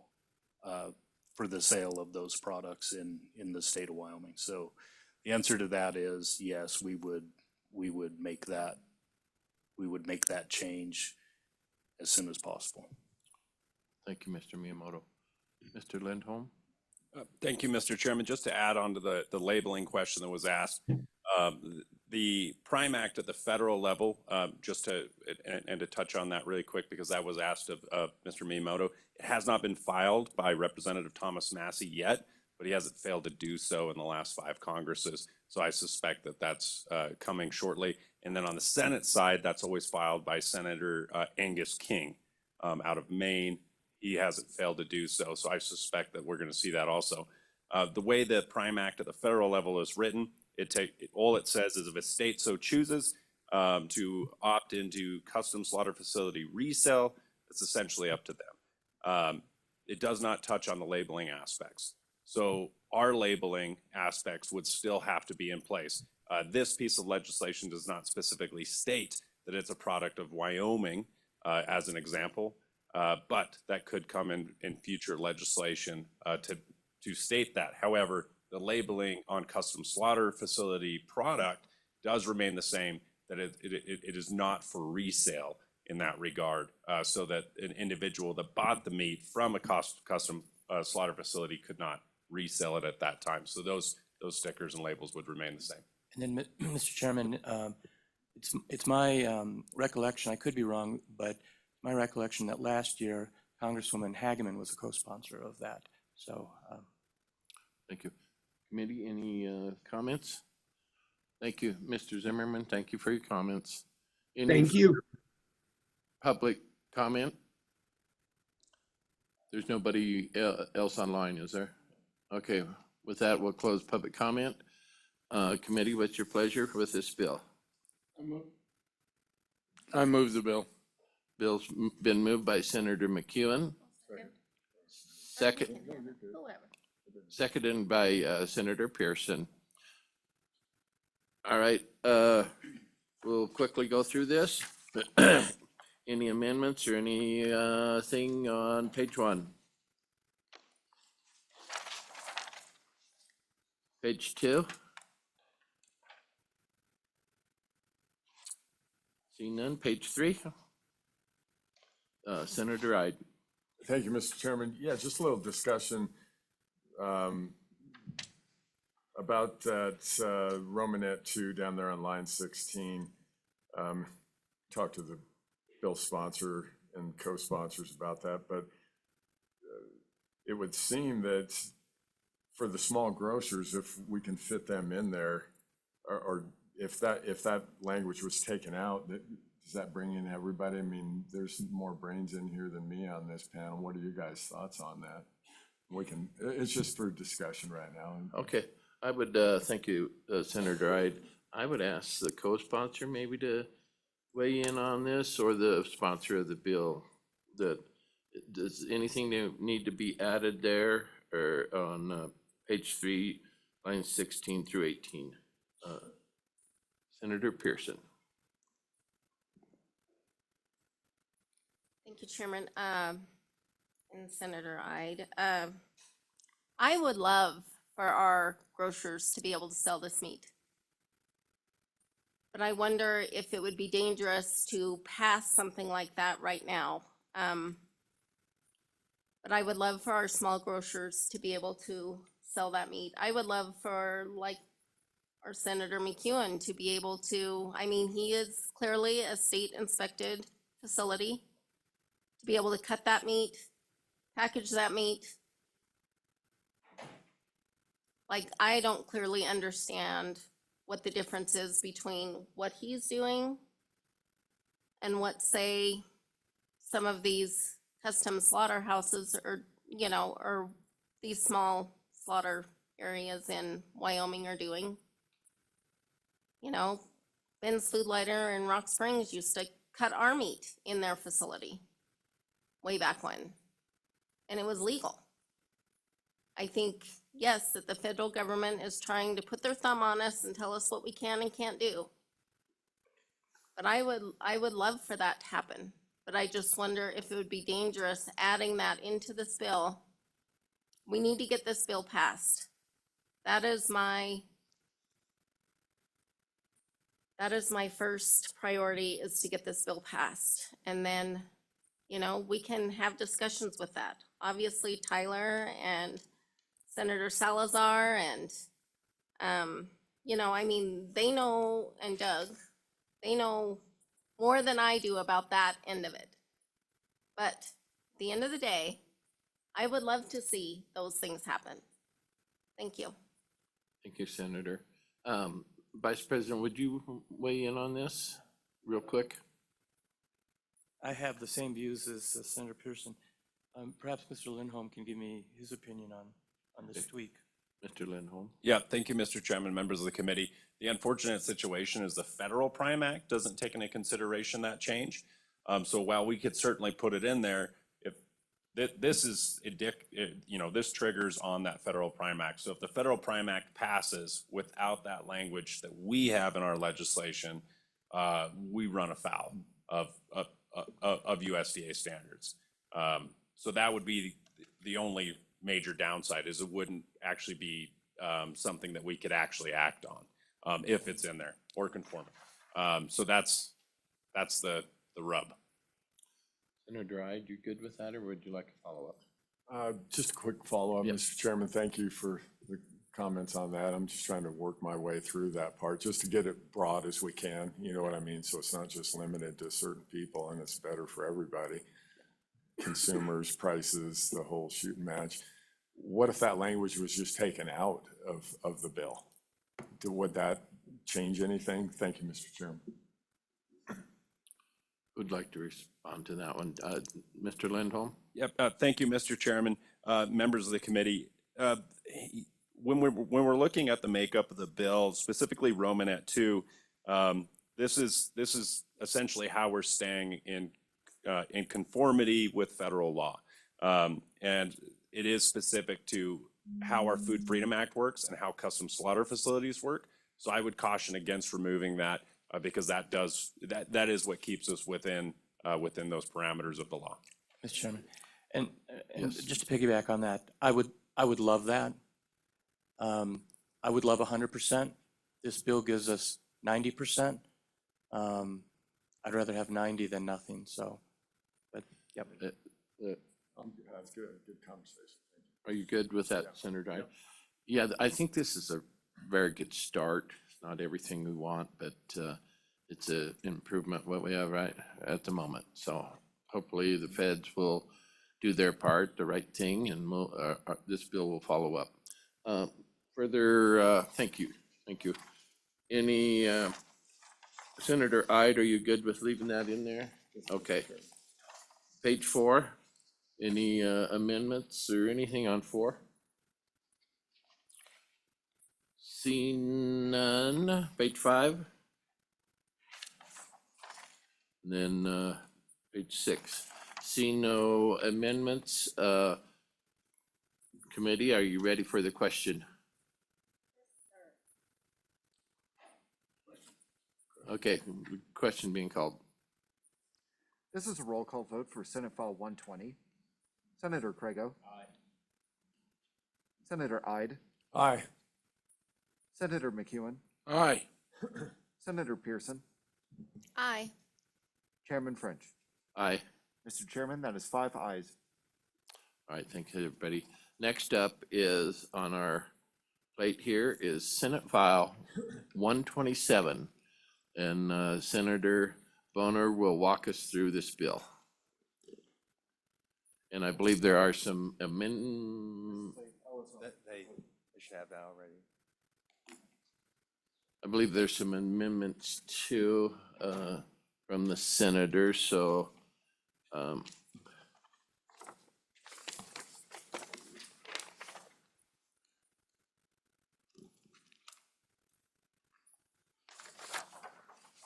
for the sale of those products in the state of Wyoming. So the answer to that is yes, we would make that change as soon as possible. Thank you, Mr. Miyamoto. Mr. Lindholm? Thank you, Mr. Chairman. Just to add on to the labeling question that was asked, the Prime Act at the federal level, just to touch on that really quick, because that was asked of Mr. Miyamoto, it has not been filed by Representative Thomas Massey yet, but he hasn't failed to do so in the last 5 Congresses. So I suspect that that's coming shortly. And then on the Senate side, that's always filed by Senator Angus King out of Maine. He hasn't failed to do so. So I suspect that we're going to see that also. The way the Prime Act at the federal level is written, all it says is if a state so chooses to opt into custom slaughter facility resale, it's essentially up to them. It does not touch on the labeling aspects. So our labeling aspects would still have to be in place. This piece of legislation does not specifically state that it's a product of Wyoming, as an example, but that could come in future legislation to state that. However, the labeling on custom slaughter facility product does remain the same, that it is not for resale in that regard, so that an individual that bought the meat from a custom slaughter facility could not resell it at that time. So those stickers and labels would remain the same. And then, Mr. Chairman, it's my recollection, I could be wrong, but my recollection that last year Congresswoman Hageman was a co-sponsor of that. So Thank you. Committee, any comments? Thank you, Mr. Zimmerman. Thank you for your comments. Any Thank you. public comment? There's nobody else online, is there? Okay, with that, we'll close public comment. Committee, what's your pleasure with this bill? I move the bill. Bill's been moved by Senator McEwen. Second, Whoever. seconded by Senator Pearson. All right, we'll quickly go through this. Any amendments or anything on page 1? Page 2? See none. Page 3? Senator Ide. Thank you, Mr. Chairman. Yeah, just a little discussion about that Romanet 2 down there on line 16. Talked to the bill sponsor and co-sponsors about that, but it would seem that for the small grocers, if we can fit them in there, or if that language was taken out, does that bring in everybody? I mean, there's more brains in here than me on this panel. What are you guys' thoughts on that? It's just for discussion right now. Okay, I would, thank you, Senator Ide. I would ask the co-sponsor maybe to weigh in on this, or the sponsor of the bill. Does anything need to be added there, or on page 3, lines 16 through 18? Senator Pearson. Thank you, Chairman, and Senator Ide. I would love for our grocers to be able to sell this meat. But I wonder if it would be dangerous to pass something like that right now. But I would love for our small grocers to be able to sell that meat. I would love for, like, our Senator McEwen to be able to, I mean, he is clearly a state inspected facility, to be able to cut that meat, package that meat. Like, I don't clearly understand what the difference is between what he's doing and what, say, some of these custom slaughterhouses or, you know, or these small slaughter areas in Wyoming are doing. You know, Ben's Food Lighter in Rock Springs used to cut our meat in their facility way back when, and it was legal. I think, yes, that the federal government is trying to put their thumb on us and tell us what we can and can't do. But I would love for that to happen. But I just wonder if it would be dangerous adding that into this bill. We need to get this bill passed. That is my first priority, is to get this bill passed. And then, you know, we can have discussions with that. Obviously, Tyler and Senator Salazar and, you know, I mean, they know, and Doug, they know more than I do about that end of it. But at the end of the day, I would love to see those things happen. Thank you. Thank you, Senator. Vice President, would you weigh in on this real quick? I have the same views as Senator Pearson. Perhaps Mr. Lindholm can give me his opinion on this tweak. Mr. Lindholm? Yeah, thank you, Mr. Chairman, members of the committee. The unfortunate situation is the Federal Prime Act doesn't take into consideration that change. So while we could certainly put it in there, if this is, you know, this triggers on that Federal Prime Act. So if the Federal Prime Act passes without that language that we have in our legislation, we run afoul of USDA standards. So that would be the only major downside, is it wouldn't actually be something that we could actually act on if it's in there or conforming. So that's the rub. Senator Ide, you good with that, or would you like a follow-up? Just a quick follow-up, Yep. Mr. Chairman. Thank you for the comments on that. I'm just trying to work my way through that part, just to get it broad as we can, you know what I mean? So it's not just limited to certain people, and it's better for everybody. Consumers, prices, the whole shoot and match. What if that language was just taken out of the bill? Would that change anything? Thank you, Mr. Chairman. Who'd like to respond to that one? Mr. Lindholm? Yep, thank you, Mr. Chairman. Members of the committee, uh, when we're looking at the makeup of the bill, specifically Romanet 2, this is essentially how we're staying in conformity with federal law. And it is specific to how our Food Freedom Act works and how custom slaughter facilities work. So I would caution against removing that because that is what keeps us within those parameters of the law. Mr. Chairman, and Yes. just to piggyback on that, I would love that. I would love 100%. This bill gives us 90%. I'd rather have 90 than nothing, so, but, yep. That's good, good conversation. Are you good with that, Senator Dyer? Yeah, I think this is a very good start. It's not everything we want, but it's an improvement what we have right at the moment. So hopefully the feds will do their part, the right thing, and this bill will follow up. Further, thank you. Any, Senator Ide, are you good with leaving that in there? Okay. Page 4, any amendments or anything on 4? Seeing none, page 5. And then page 6. Seeing no amendments, committee, are you ready for the question? Okay, question being called. This is a roll call vote for Senate File 120. Senator Crago. Aye. Senator Ide. Aye. Senator McEwen. Aye. Senator Pearson. Aye. Chairman French. Aye. Mr. Chairman, that is 5 ayes. All right, thank you, everybody. Next up is on our plate here is Senate File 127. And Senator Boner will walk us through this bill. And I believe there are some amendments. They should have that already. I believe there's some amendments too from the senator, so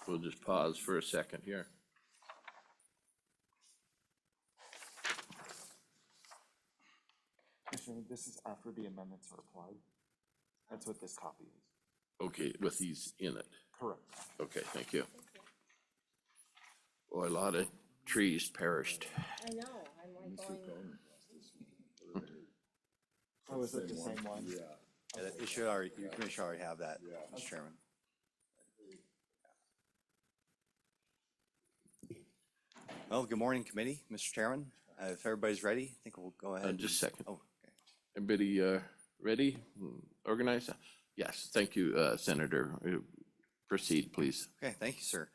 we'll just pause for a second here. Commissioner, this is after the amendments are applied. That's what this copy is. Okay, with these in it. Correct. Okay, thank you. Boy, a lot of trees perished. I know, I'm like going. Oh, is it the same one? Yeah, it should already, your commissioner already have that, Mr. Chairman. Well, good morning, committee, Mr. Chairman. If everybody's ready, I think we'll go ahead. Just a second. Oh, okay. Everybody ready? Organized? Yes, thank you, Senator. Proceed, please. Okay, thank you, sir.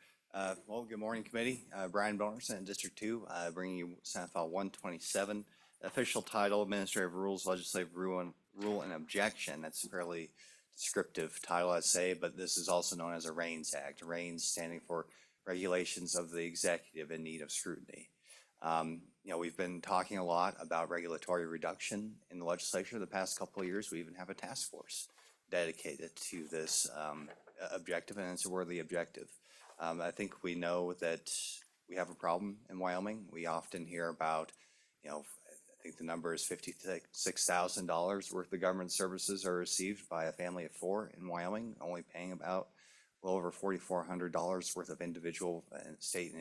Well, good morning, committee. Brian Boner, Senate District 2, bringing you Senate File 127. Official title, Administrative Rules, Legislative Rule and Objection. That's a fairly descriptive title, I'd say, but this is also known as a REINS Act. REINS standing for Regulations of the Executive in Need of Scrutiny. We've been talking a lot about regulatory reduction in the legislature the past couple of years. We even have a task force dedicated to this objective, and it's a worthy objective. I think we know that we have a problem in Wyoming. We often hear about, I think the number is $56,000 worth of government services are received by a family of 4 in Wyoming, only paying about a little over $4,400 worth of individual and state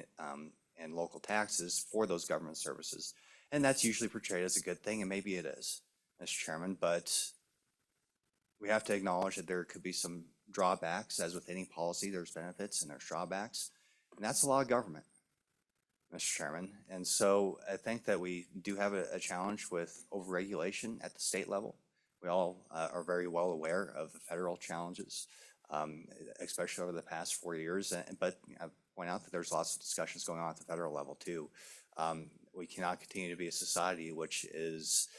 and local taxes for those government services. And that's usually portrayed as a good thing, and maybe it is, Mr. Chairman, but we have to acknowledge that there could be some drawbacks. As with any policy, there's benefits and there's drawbacks, and that's a lot of government, Mr. Chairman. And so I think that we do have a challenge with overregulation at the state level. We all are very well aware of the federal challenges, especially over the past 4 years. But I point out that there's lots of discussions going on at the federal level too. We cannot continue to be a society which is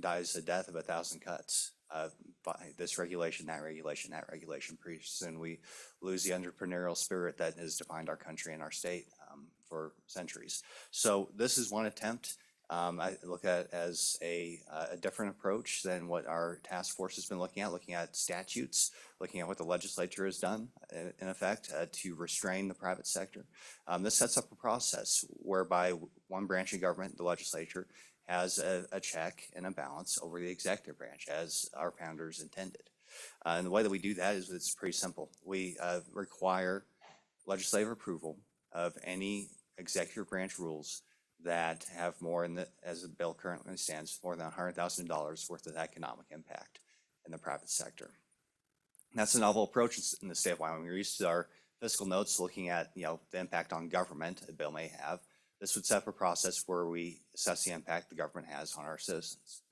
dies a death of 1,000 cuts. By this regulation, that regulation, that regulation. Pretty soon we lose the entrepreneurial spirit that has defined our country and our state for centuries. So this is one attempt I look at it as a different approach than what our task force has been looking at statutes, looking at what the legislature has done in effect to restrain the private sector. This sets up a process whereby one branch of government, the legislature, has a check and a balance over the executive branch as our founders intended. And the way that we do that is it's pretty simple. We require legislative approval of any executive branch rules that have more as the bill currently stands, more than $100,000 worth of economic impact in the private sector. And that's a novel approach in the state of Wyoming. We're used to our fiscal notes looking at, the impact on government a bill may have. This would set up a process where we assess the impact the government has on our citizens.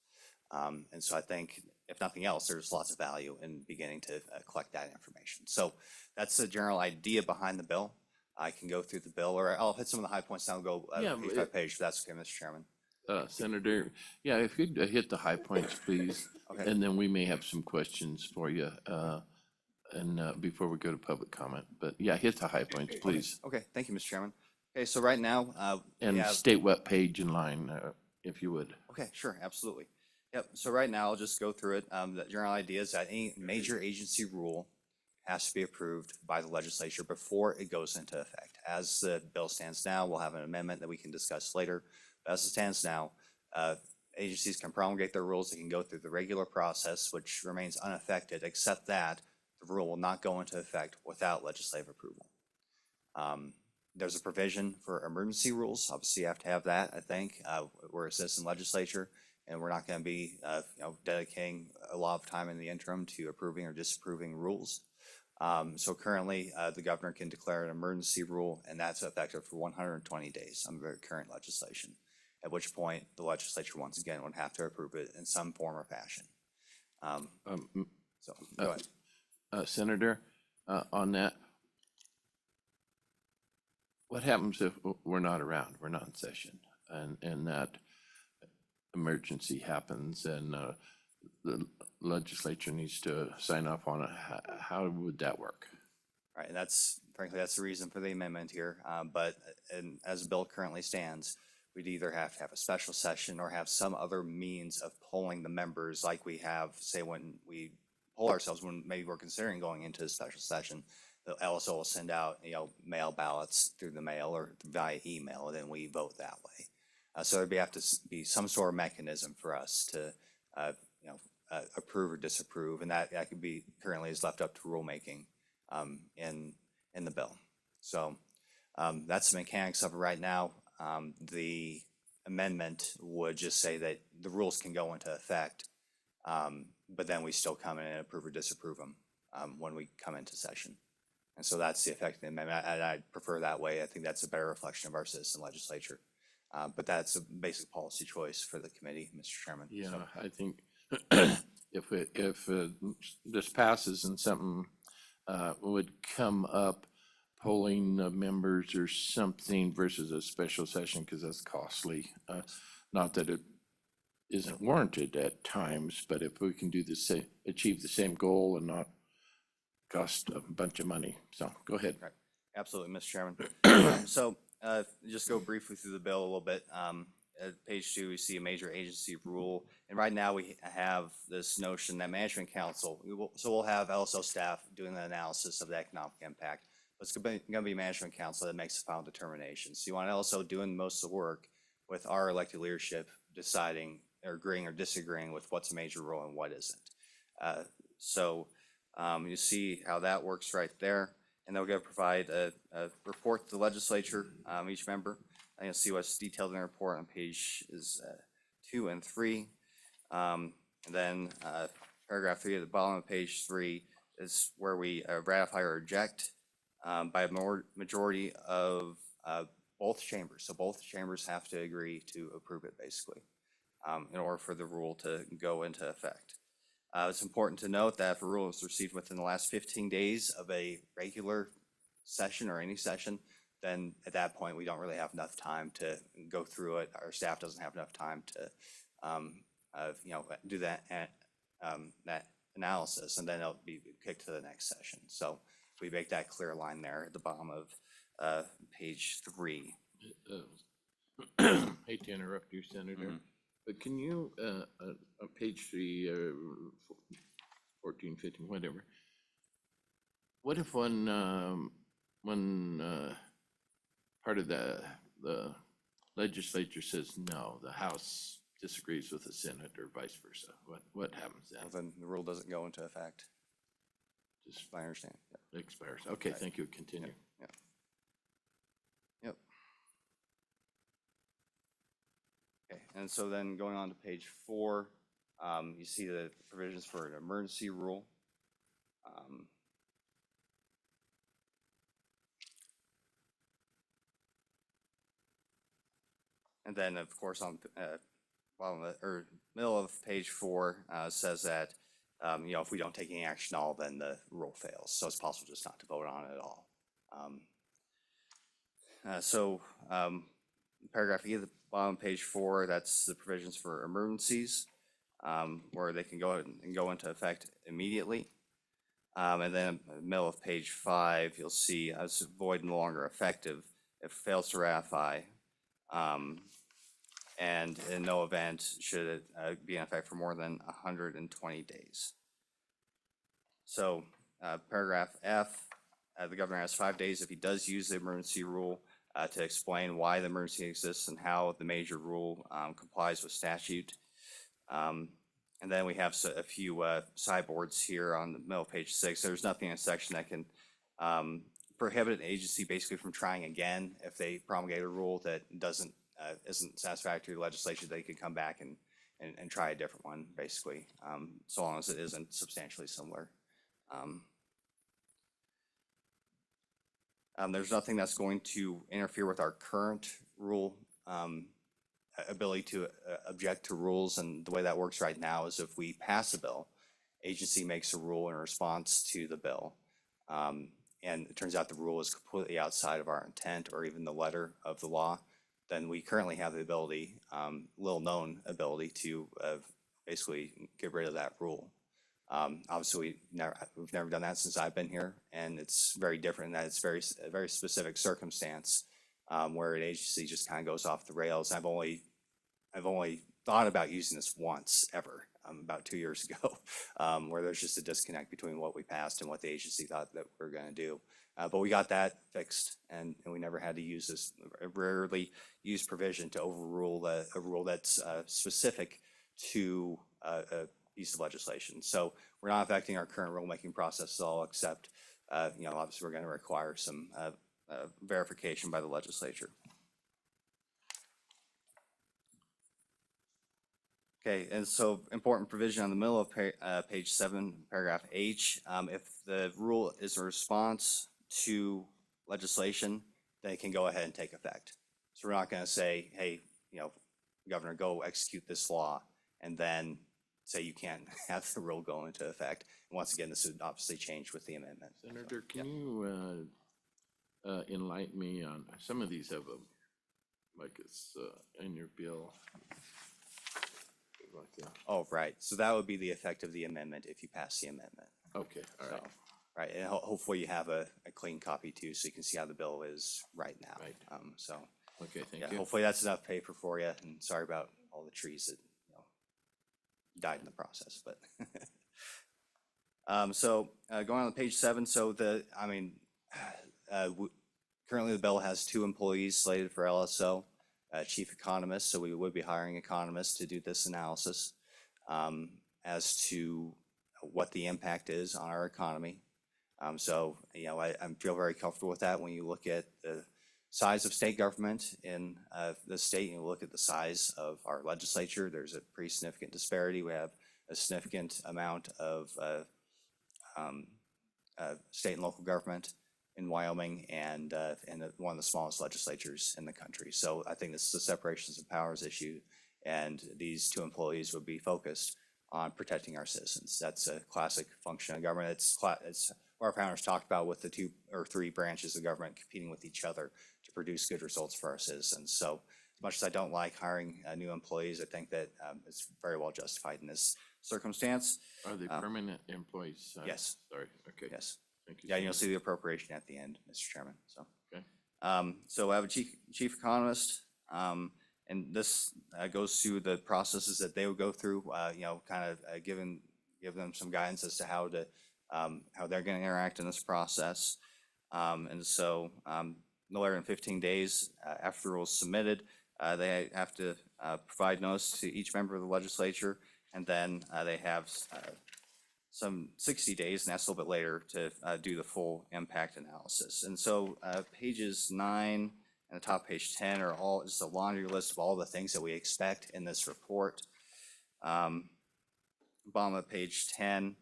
And so I think, if nothing else, there's lots of value in beginning to collect that information. So that's the general idea behind the bill. I can go through the bill, or I'll hit some of the high points now and go Yeah, page by page, if that's okay, Mr. Chairman. Senator, yeah, if you'd hit the high points, please. Okay. And then we may have some questions for you, before we go to public comment. But yeah, hit the high points, please. Okay, thank you, Mr. Chairman. Okay, so right now, we And have. state what page and line, if you would. Okay, sure, absolutely. Yep, so right now, I'll just go through it. The general idea is that any major agency rule has to be approved by the legislature before it goes into effect. As the bill stands now, we'll have an amendment that we can discuss later. But as it stands now, agencies can promulgate their rules. They can go through the regular process, which remains unaffected, except that the rule will not go into effect without legislative approval. There's a provision for emergency rules. Obviously, you have to have that, I think. We're a citizen legislature, and we're not going to be dedicating a lot of time in the interim to approving or disapproving rules. So currently, the governor can declare an emergency rule, and that's effective for 120 days under current legislation, at which point the legislature once again would have to approve it in some form or fashion. So go ahead. Senator, on that, what happens if we're not around, we're not in session, and that emergency happens and the legislature needs to sign off on it? How would that work? Right, and frankly, that's the reason for the amendment here. And as the bill currently stands, we'd either have to have a special session or have some other means of polling the members, like we have, say, when we poll ourselves, when maybe we're considering going into a special session. The LSO will send out, mail ballots through the mail or via email, and then we vote that way. So there'd have to be some sort of mechanism for us to, approve or disapprove, and that could be currently is left up to rulemaking in the bill. So that's the mechanics of it right now. The amendment would just say that the rules can go into effect, but then we still come in and approve or disapprove them when we come into session. And so that's the effect of the amendment. I prefer that way. I think that's a better reflection of our citizen legislature. But that's a basic policy choice for the committee, Mr. Chairman. Yeah, So, I think if this passes and something would come up, polling members or something versus a special session, because that's costly. Not that it isn't warranted at times, but if we can do achieve the same goal and not cost a bunch of money. So go ahead. Right. Absolutely, Mr. Chairman. So just go briefly through the bill a little bit. At page 2, we see a major agency rule. And right now we have this notion that management council, we'll have LSO staff doing the analysis of the economic impact. But it's going to be management council that makes the final determination. So you want LSO doing most of the work with our elected leadership deciding or agreeing or disagreeing with what's a major rule and what isn't. You see how that works right there. And they're going to provide a report to the legislature, each member. And you'll see what's detailed in the report on page 2 and 3. And then paragraph 3 at the bottom of page 3 is where we ratify or reject by a majority of both chambers. So both chambers have to agree to approve it, basically, in order for the rule to go into effect. It's important to note that if a rule is received within the last 15 days of a regular session or any session, then at that point, we don't really have enough time to go through it. Our staff doesn't have enough time to, do that analysis, and then it'll be kicked to the next session. So we make that clear line there at the bottom of page 3. hate to interrupt you, Senator, Mhm. but can you, on page 3, 14, 15, whatever, what if one part of the legislature says no, the House disagrees with the Senate or vice versa? What happens then? Well, then the rule doesn't go into effect, Just my understanding. Yeah. expires. Okay, Right. thank you. Continue. Yep. Okay, and so then going on to page 4, you see the provisions for an emergency rule. And then, of course, on bottom of or middle of page 4 says that if we don't take any action at all, then the rule fails. So it's possible just not to vote on it at all. Paragraph E at the bottom of page 4, that's the provisions for emergencies, where they can go ahead and go into effect immediately. And then middle of page 5, you'll see as void no longer effective if it fails to ratify. And in no event should it be in effect for more than 120 days. So paragraph F, the governor has 5 days if he does use the emergency rule to explain why the emergency exists and how the major rule complies with statute. And then we have a few sideboards here on the middle of page 6. There's nothing in a section that can prohibit an agency basically from trying again. If they promulgate a rule that isn't satisfactory to the legislature, they could come back and try a different one, basically, so long as it isn't substantially similar. There's nothing that's going to interfere with our current rule ability to object to rules, and the way that works right now is if we pass a bill, agency makes a rule in response to the bill, and it turns out the rule is completely outside of our intent or even the letter of the law, then we currently have the ability, little known ability to basically get rid of that rule. Obviously, we've never done that since I've been here, and it's very different in that it's a very specific circumstance where an agency just kind of goes off the rails. I've only thought about using this once ever, about 2 years ago, where there's just a disconnect between what we passed and what the agency thought that we were going to do. But we got that fixed, and we never had to use this rarely used provision to overrule a rule that's specific to a piece of legislation. So we're not affecting our current rulemaking process at all, except, obviously we're going to require some verification by the legislature. Okay, and so important provision on the middle of page 7, paragraph H. If the rule is a response to legislation, then it can go ahead and take effect. So we're not going to say, hey, Governor, go execute this law, and then say you can't have the rule go into effect. And once again, this would obviously change with the amendment. Senator, can you enlighten me on, some of these have like it's in your bill. Like that. Oh, right. So that would be the effect of the amendment if you pass the amendment. Okay, all right. So, right, and hopefully you have a clean copy too, so you can see how the bill is right now. Right. So, Okay, thank yeah, you. hopefully that's enough paper for you, and sorry about all the trees that, died in the process, but. Going on to page 7, so currently the bill has 2 employees slated for LSO, chief economist, so we would be hiring economists to do this analysis as to what the impact is on our economy. I feel very comfortable with that. When you look at the size of state government in the state, and you look at the size of our legislature, there's a pretty significant disparity. We have a significant amount of state and local government in Wyoming, and one of the smallest legislatures in the country. So I think this is a separations of powers issue, and these 2 employees would be focused on protecting our citizens. That's a classic function of government. It's what our founders talked about, with the 2 or 3 branches of government competing with each other to produce good results for our citizens. So as much as I don't like hiring new employees, I think that it's very well justified in this circumstance. Are they permanent employees? Yes. Sorry, okay. Yes. Thank you. Yeah, you'll see the appropriation at the end, Mr. Chairman, so. Okay. So I have a chief economist, And this goes through the processes that they would go through, kind of give them some guidance as to how they're going to interact in this process. And so no later than 15 days after the rule is submitted, they have to provide notice to each member of the legislature, and then they have some 60 days, and that's a little bit later, to do the full impact analysis. And so pages 9 and the top page 10 are all just a laundry list of all the things that we expect in this report. Bottom of page 10,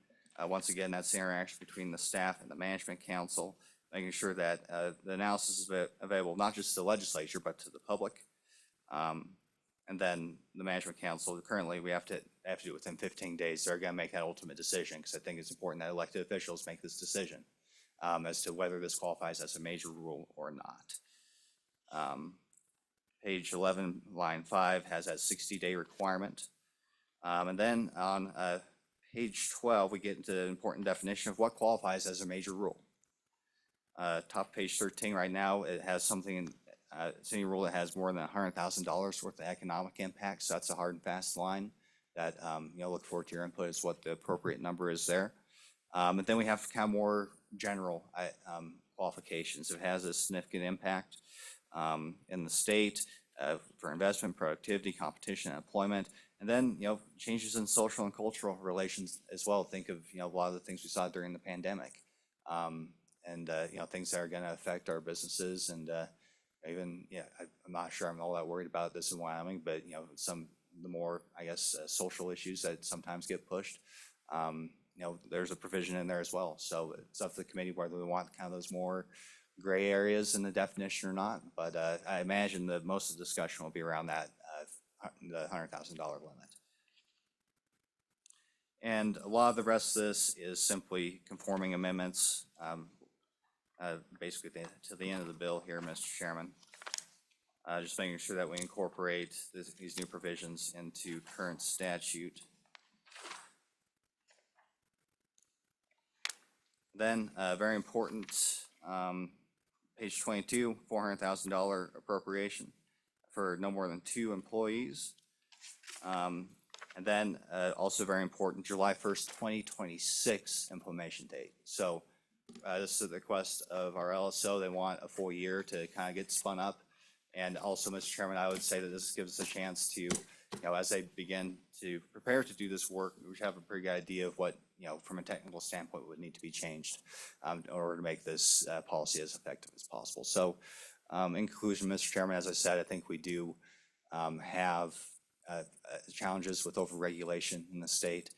once again, that's the interaction between the staff and the management council, making sure that the analysis is available not just to the legislature, but to the public. And then the management council, currently we have to do it within 15 days. They're going to make that ultimate decision, because I think it's important that elected officials make this decision as to whether this qualifies as a major rule or not. Page 11, line 5 has that 60-day requirement. And then on page 12, we get into the important definition of what qualifies as a major rule. Top page 13 right now, it has something, it's any rule that has more than $100,000 worth of economic impact. So that's a hard and fast line that, look forward to your input as what the appropriate number is there. And then we have kind of more general qualifications. It has a significant impact in the state for investment, productivity, competition, and employment. And then, changes in social and cultural relations as well. Think of, a lot of the things we saw during the pandemic. And things that are going to affect our businesses, and even, I'm not sure I'm all that worried about this in Wyoming, but, some of the more, I guess, social issues that sometimes get pushed, there's a provision in there as well. So it's up to the committee whether we want kind of those more gray areas in the definition or not. But I imagine that most of the discussion will be around that, the $100,000 limit. And a lot of the rest of this is simply conforming amendments, basically to the end of the bill here, Mr. Chairman. Just making sure that we incorporate these new provisions into current statute. Then, very important, page 22, $400,000 appropriation for no more than 2 employees. And then also very important, July 1st, 2026 implementation date. So this is the request of our LSO. They want a full year to kind of get spun up. And also, Mr. Chairman, I would say that this gives us a chance to, as they begin to prepare to do this work, we have a pretty good idea of what, from a technical standpoint, would need to be changed in order to make this policy as effective as possible. So in conclusion, Mr. Chairman, as I said, I think we do have challenges with overregulation in the state.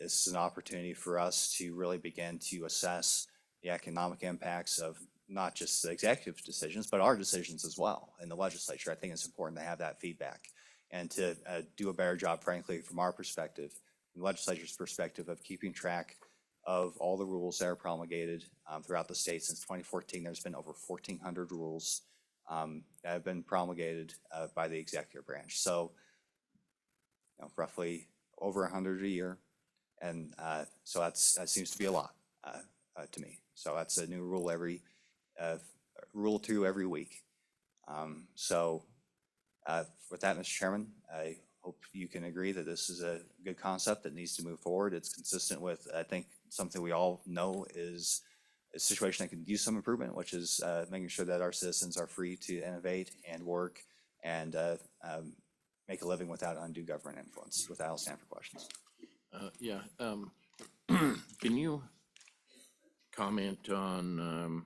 This is an opportunity for us to really begin to assess the economic impacts of not just the executive decisions, but our decisions as well in the legislature. I think it's important to have that feedback and to do a better job, frankly, from our perspective, the legislature's perspective, of keeping track of all the rules that are promulgated throughout the state. Since 2014, there's been over 1,400 rules that have been promulgated by the executive branch. So, roughly over 100 a year. And so that seems to be a lot to me. So that's a new rule rule 2 every week. So with that, Mr. Chairman, I hope you can agree that this is a good concept that needs to move forward. It's consistent with, I think, something we all know is a situation that can use some improvement, which is making sure that our citizens are free to innovate and work and make a living without undue government influence. With that, I'll stand for questions. Can you comment on,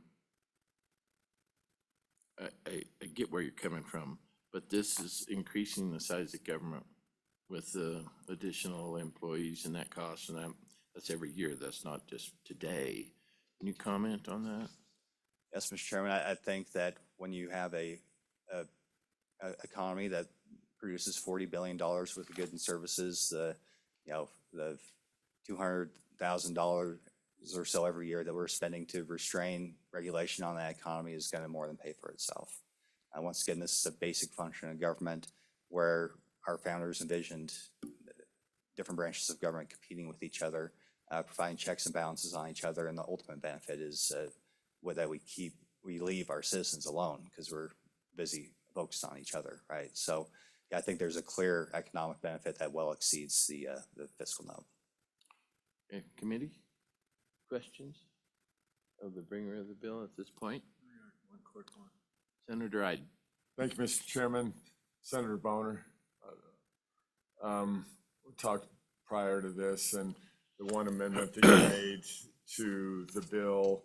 I get where you're coming from, but this is increasing the size of government with the additional employees and that cost, and that's every year. That's not just today. Can you comment on that? Yes, Mr. Chairman, I think that when you have a economy that produces $40 billion worth of goods and services, the $200,000 or so every year that we're spending to restrain regulation on that economy is going to more than pay for itself. Once again, this is a basic function of government where our founders envisioned different branches of government competing with each other, providing checks and balances on each other, and the ultimate benefit is that we leave our citizens alone because we're busy focused on each other, right? So yeah, I think there's a clear economic benefit that well exceeds the fiscal note. Okay, committee, questions of the bringer of the bill at this point? One quick one. Senator Iden. Thank you, Mr. Chairman. Senator Boner. We talked prior to this, and the one amendment that you made to the bill,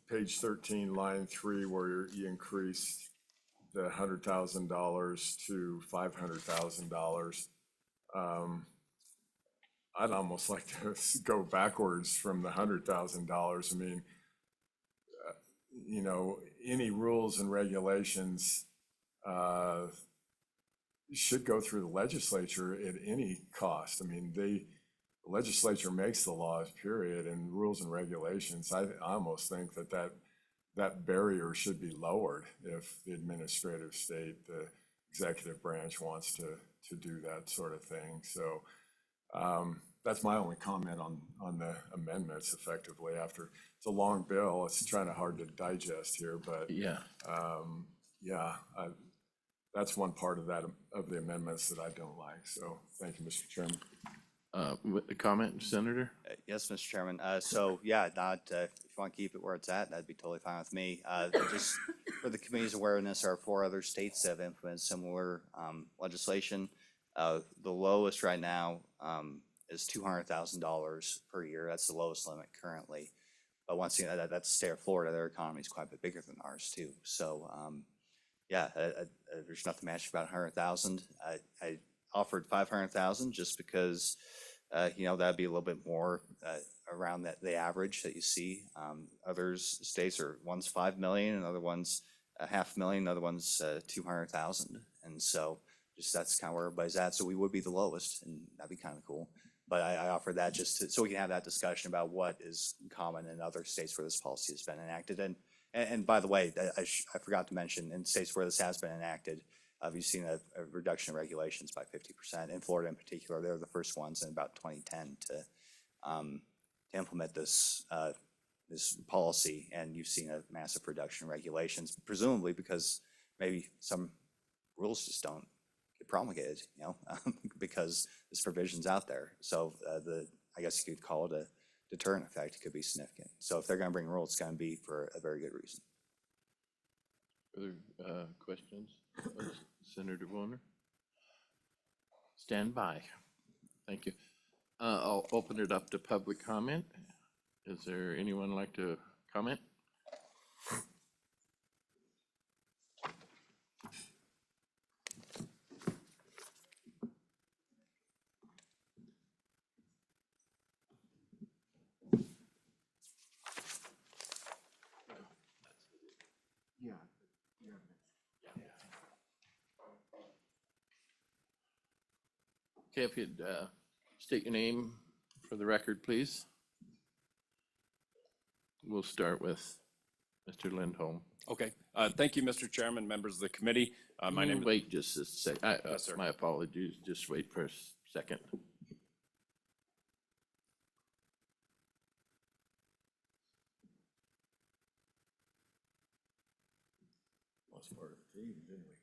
page 13, line 3, where you increased the $100,000 to $500,000. I'd almost like to go backwards from the $100,000. I mean, you know, any rules and regulations should go through the legislature at any cost. I mean, the legislature makes the laws, period, and rules and regulations. I almost think that barrier should be lowered if the administrative state, the executive branch wants to do that sort of thing. So that's my only comment on the amendments effectively. After it's a long bill, it's kind of hard to digest here, but Yeah. that's one part of the amendments that I don't like. So thank you, Mr. Chairman. With the comment, Senator? Yes, Mr. Chairman. So yeah, if you want to keep it where it's at, that'd be totally fine with me. Just for the committee's awareness, there are 4 other states that have implemented similar legislation. The lowest right now is $200,000 per year. That's the lowest limit currently. But once again, that's the state of Florida. Their economy is quite a bit bigger than ours too. So yeah, there's nothing magic about 100,000. I offered 500,000 just because you know, that'd be a little bit more around the average that you see. Others states are, one's 5 million, another one's 500,000, another one's 200,000, and so just that's kind of where everybody's at. So we would be the lowest, and that'd be kind of cool. But I offer that just so we can have that discussion about what is common in other states where this policy has been enacted. And by the way, I forgot to mention, in states where this has been enacted, we've seen a reduction in regulations by 50%. In Florida in particular, they're the first ones in about 2010 to implement this policy, and you've seen a massive reduction in regulations, presumably because maybe some rules just don't get promulgated, you know, because this provision's out there. So I guess you could call it a deterrent effect. It could be significant. So if they're going to bring rules, it's going to be for a very good reason. Further questions? Senator Warner? Stand by. Thank you. I'll open it up to public comment. Is there anyone like to comment? Okay, if you'd state your name for the record, please. We'll start with Mr. Lindholm. Okay, thank you, Mr. Chairman, members of the committee. My name is. Wait just a sec. Yes, sir. My apologies. Just wait for a second. Lost part of the team, didn't we?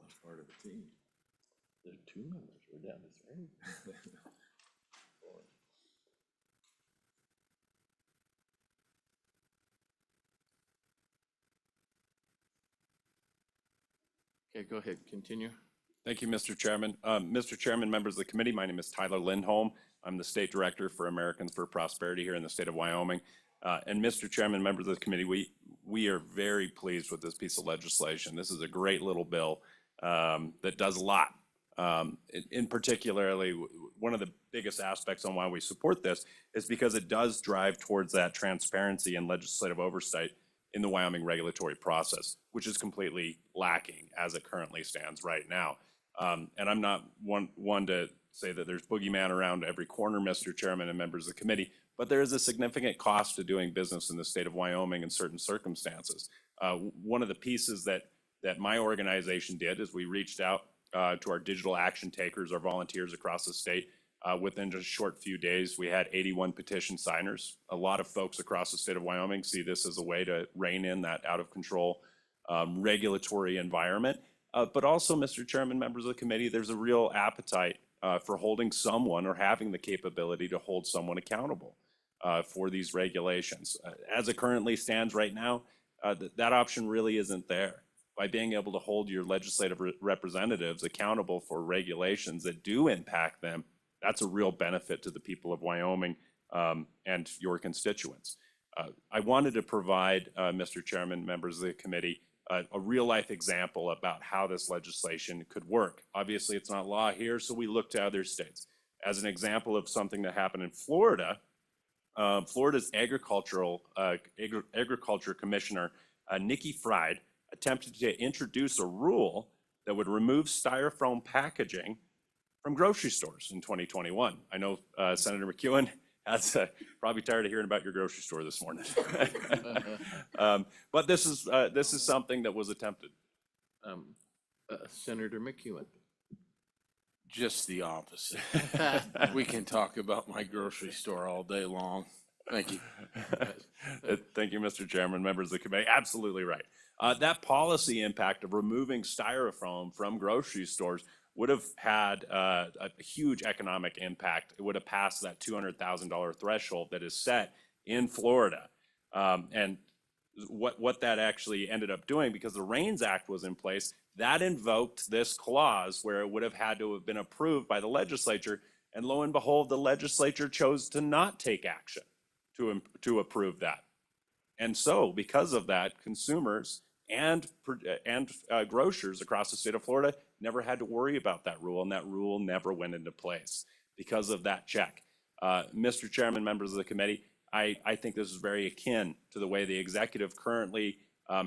Lost part of the team. There's 2 members. We're down to 3. Okay, go ahead. Continue. Thank you, Mr. Chairman. Mr. Chairman, members of the committee, my name is Tyler Lindholm. I'm the State Director for Americans for Prosperity here in the state of Wyoming. And Mr. Chairman, members of the committee, we are very pleased with this piece of legislation. This is a great little bill that does a lot. In particularly, one of the biggest aspects on why we support this is because it does drive towards that transparency and legislative oversight in the Wyoming regulatory process, which is completely lacking as it currently stands right now. And I'm not one to say that there's boogeyman around every corner, Mr. Chairman and members of the committee, but there is a significant cost to doing business in the state of Wyoming in certain circumstances. One of the pieces that my organization did is we reached out to our digital action takers, our volunteers across the state, Within just a short few days, we had 81 petition signers. A lot of folks across the state of Wyoming see this as a way to rein in that out of control regulatory environment. But also, Mr. Chairman, members of the committee, there's a real appetite for holding someone or having the capability to hold someone accountable for these regulations. As it currently stands right now, that option really isn't there. By being able to hold your legislative representatives accountable for regulations that do impact them, that's a real benefit to the people of Wyoming and your constituents. I wanted to provide, Mr. Chairman, members of the committee, a real life example about how this legislation could work. Obviously, it's not law here, so we look to other states. As an example of something that happened in Florida, Florida's agriculture commissioner, Nikki Fried, attempted to introduce a rule that would remove styrofoam packaging from grocery stores in 2021. I know Senator McEwen has probably tired of hearing about your grocery store this morning. But this is something that was attempted. Senator McEwen. Just the opposite. We can talk about my grocery store all day long. Thank you. Thank you, Mr. Chairman, members of the committee. Absolutely right. That policy impact of removing styrofoam from grocery stores would have had a huge economic impact. It would have passed that $200,000 threshold that is set in Florida. And what that actually ended up doing, because the REINS Act was in place, that invoked this clause where it would have had to have been approved by the legislature. And lo and behold, the legislature chose to not take action to approve that. And so because of that, consumers and grocers across the state of Florida never had to worry about that rule, and that rule never went into place because of that check. Mr. Chairman, members of the committee, I think this is very akin to the way the executive currently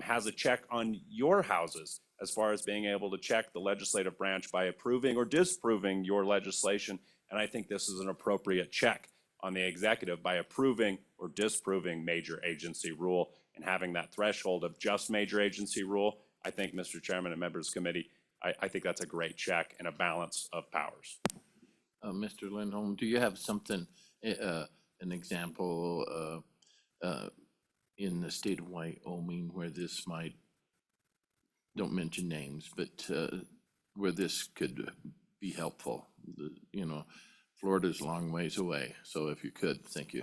has a check on your houses as far as being able to check the legislative branch by approving or disapproving your legislation. And I think this is an appropriate check on the executive by approving or disapproving major agency rule and having that threshold of just major agency rule. I think, Mr. Chairman and members of the committee, I think that's a great check and a balance of powers. Mr. Lindholm, do you have something, an example in the state of Wyoming where this might, don't mention names, but where this could be helpful? Florida's a long ways away, so if you could, thank you.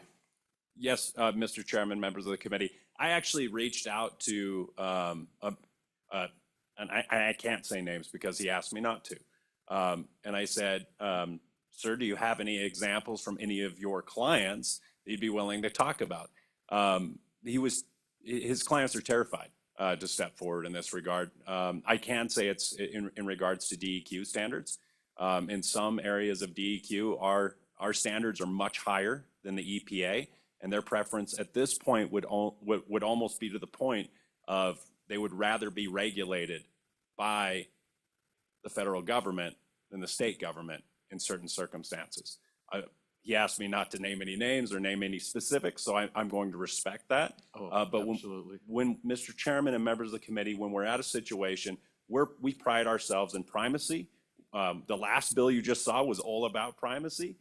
Yes, Mr. Chairman, members of the committee, I actually reached out to, and I can't say names because he asked me not to. And I said, sir, do you have any examples from any of your clients that you'd be willing to talk about? His clients are terrified to step forward in this regard. I can say it's in regards to DEQ standards. In some areas of DEQ, our standards are much higher than the EPA, and their preference at this point would almost be to the point of they would rather be regulated by the federal government than the state government in certain circumstances. He asked me not to name any names or name any specifics, so I'm going to respect that. But Absolutely. when Mr. Chairman and members of the committee, when we're at a situation where we pride ourselves in primacy, the last bill you just saw was all about primacy.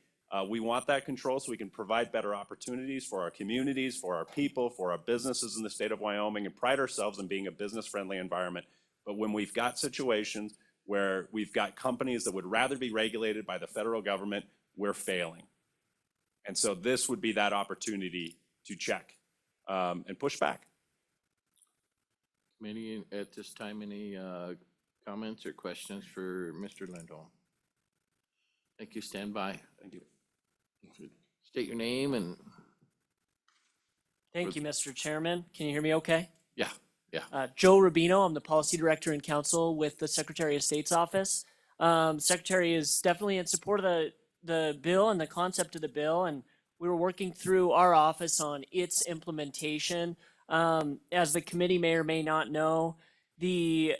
We want that control so we can provide better opportunities for our communities, for our people, for our businesses in the state of Wyoming, and pride ourselves in being a business-friendly environment. But when we've got situations where we've got companies that would rather be regulated by the federal government, we're failing. And so this would be that opportunity to check and push back. Committee, at this time, any comments or questions for Mr. Lindholm? Thank you. Stand by. Thank you. State your name and. Thank you, Mr. Chairman. Can you hear me okay? Yeah. Joe Rubino, I'm the Policy Director and Counsel with the Secretary of State's office. Secretary is definitely in support of the bill and the concept of the bill, and we were working through our office on its implementation. As the committee may or may not know, the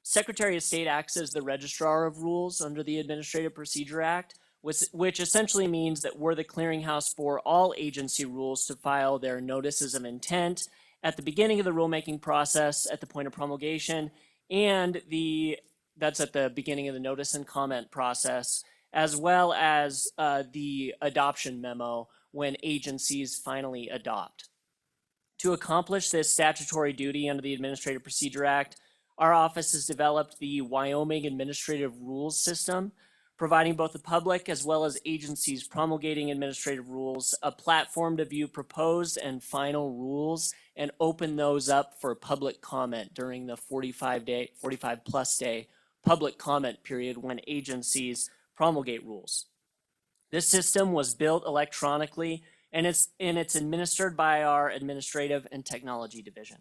Secretary of State acts as the registrar of rules under the Administrative Procedure Act, which essentially means that we're the clearinghouse for all agency rules to file their notices of intent at the beginning of the rulemaking process, at the point of promulgation, and that's at the beginning of the notice and comment process, as well as the adoption memo when agencies finally adopt. To accomplish this statutory duty under the Administrative Procedure Act, our office has developed the Wyoming Administrative Rules System, providing both the public as well as agencies promulgating administrative rules a platform to view proposed and final rules and open those up for public comment during the 45 plus day public comment period when agencies promulgate rules. This system was built electronically and it's administered by our Administrative and Technology Division.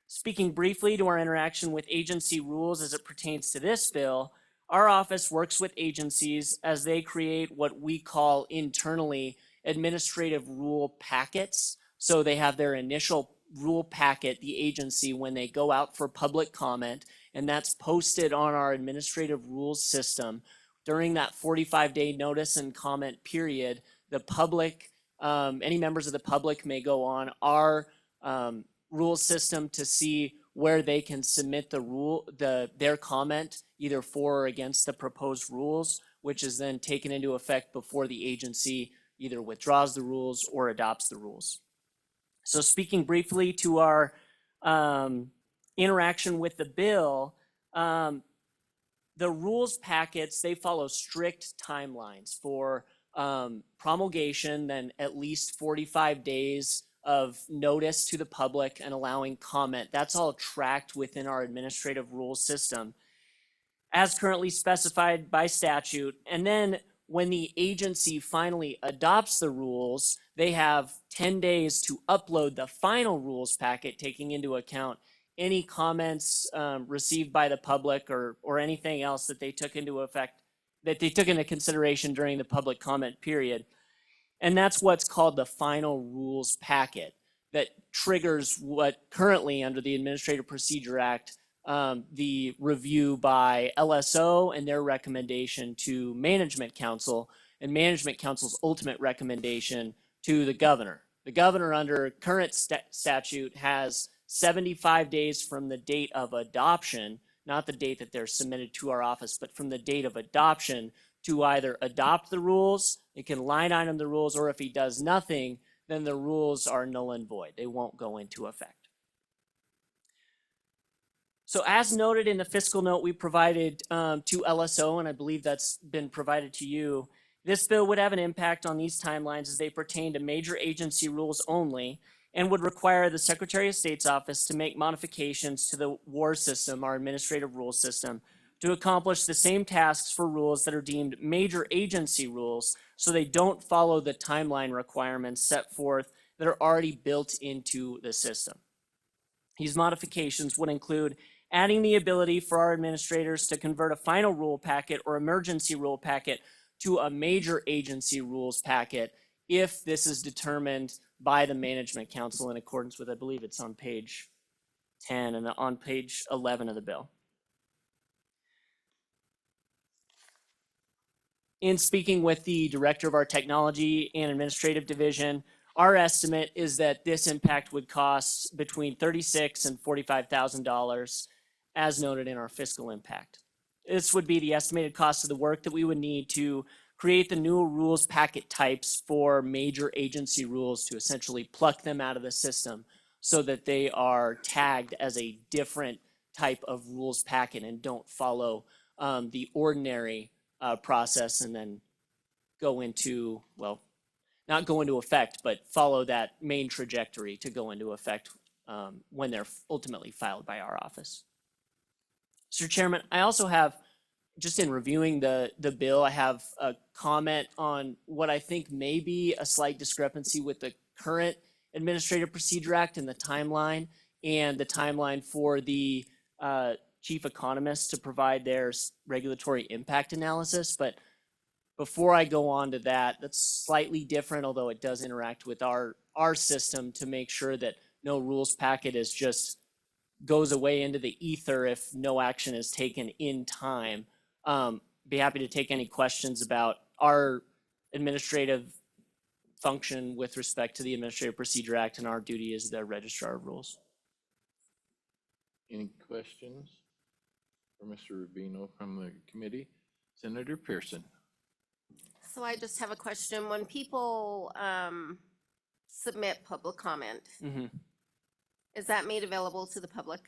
Speaking briefly to our interaction with agency rules as it pertains to this bill, our office works with agencies as they create what we call internally administrative rule packets. So they have their initial rule packet, the agency, when they go out for public comment, and that's posted on our administrative rules system. During that 45-day notice and comment period, the public, any members of the public may go on our rule system to see where they can submit their comment either for or against the proposed rules, which is then taken into effect before the agency either withdraws the rules or adopts the rules. So speaking briefly to our interaction with the bill, the rules packets, they follow strict timelines for promulgation, then at least 45 days of notice to the public and allowing comment. That's all tracked within our administrative rules system as currently specified by statute. And then when the agency finally adopts the rules, they have 10 days to upload the final rules packet, taking into account any comments received by the public or anything else that they took into consideration during the public comment period. And that's what's called the final rules packet that triggers what currently under the Administrative Procedure Act, the review by LSO and their recommendation to Management Council and Management Council's ultimate recommendation to the governor. The governor under current statute has 75 days from the date of adoption, not the date that they're submitted to our office, but from the date of adoption to either adopt the rules, he can line item the rules, or if he does nothing, then the rules are null and void. They won't go into effect. So as noted in the fiscal note we provided to LSO, and I believe that's been provided to you, this bill would have an impact on these timelines as they pertain to major agency rules only and would require the Secretary of State's office to make modifications to the WAR system, our administrative rules system, to accomplish the same tasks for rules that are deemed major agency rules so they don't follow the timeline requirements set forth that are already built into the system. These modifications would include adding the ability for our administrators to convert a final rule packet or emergency rule packet to a major agency rules packet if this is determined by the Management Council in accordance with, I believe it's on page 10 and on page 11 of the bill. In speaking with the director of our technology and administrative division, our estimate is that this impact would cost between $36,000 and $45,000 as noted in our fiscal impact. This would be the estimated cost of the work that we would need to create the new rules packet types for major agency rules to essentially pluck them out of the system so that they are tagged as a different type of rules packet and don't follow the ordinary process and then go into, well, not go into effect, but follow that main trajectory to go into effect when they're ultimately filed by our office. Mr. Chairman, I also have, just in reviewing the bill, I have a comment on what I think may be a slight discrepancy with the current Administrative Procedure Act and the timeline for the chief economist to provide their regulatory impact analysis. But before I go on to that, that's slightly different, although it does interact with our system to make sure that no rules packet is just goes away into the ether if no action is taken in time. Be happy to take any questions about our administrative function with respect to the Administrative Procedure Act and our duty as the Registrar of Rules. Any questions for Mr. Rubino from the committee? Senator Pearson. So I just have a question. When people submit public comment, Mhm. is that made available to the public?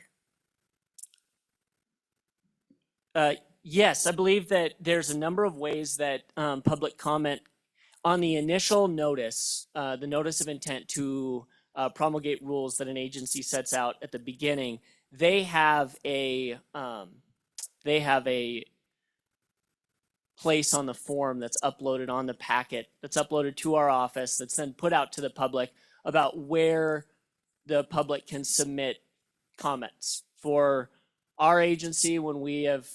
Yes, I believe that there's a number of ways that public comment on the initial notice, the notice of intent to promulgate rules that an agency sets out at the beginning. They have a place on the form that's uploaded on the packet, that's uploaded to our office, that's then put out to the public about where the public can submit comments. For our agency, when we have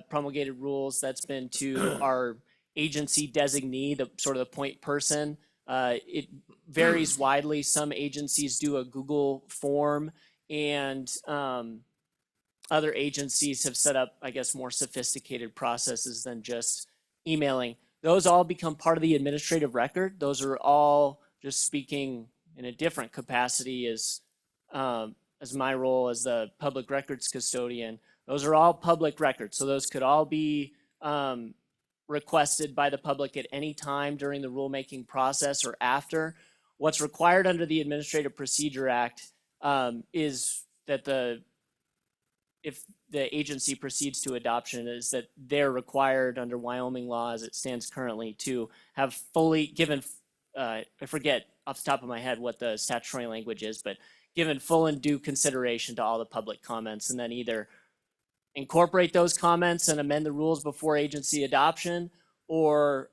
promulgated rules, that's been to our agency designee, the sort of the point person. It varies widely. Some agencies do a Google form, and other agencies have set up, I guess, more sophisticated processes than just emailing. Those all become part of the administrative record. Those are all, just speaking in a different capacity as my role as the public records custodian. Those are all public records. So those could all be requested by the public at any time during the rulemaking process or after. What's required under the Administrative Procedure Act is that if the agency proceeds to adoption, is that they're required under Wyoming law as it stands currently to have fully given, I forget off the top of my head what the statutory language is, but given full and due consideration to all the public comments, and then either incorporate those comments and amend the rules before agency adoption, or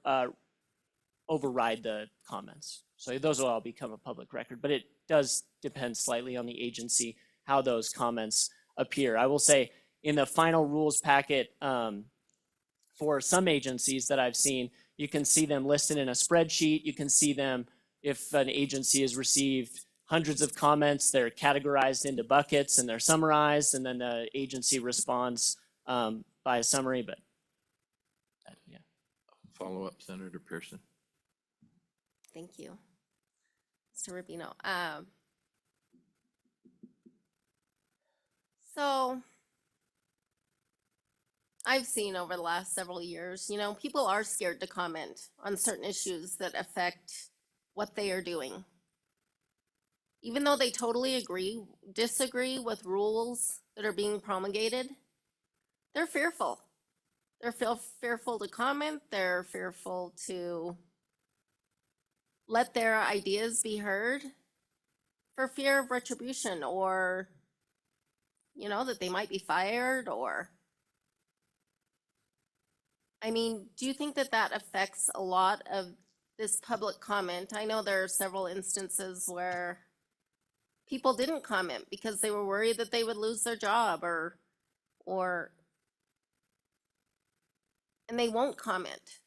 override the comments. So those will all become a public record, but it does depend slightly on the agency how those comments appear. I will say in the final rules packet for some agencies that I've seen, you can see them listed in a spreadsheet. You can see them if an agency has received hundreds of comments, they're categorized into buckets and they're summarized, and then the agency responds by a summary, but yeah. Follow up, Senator Pearson. Thank you. Mr. Rubino. So I've seen over the last several years, people are scared to comment on certain issues that affect what they are doing. Even though they totally disagree with rules that are being promulgated, they're fearful. They're fearful to comment. They're fearful to let their ideas be heard for fear of retribution, or, that they might be fired, or, do you think that that affects a lot of this public comment? I know there are several instances where people didn't comment because they were worried that they would lose their job and they won't comment.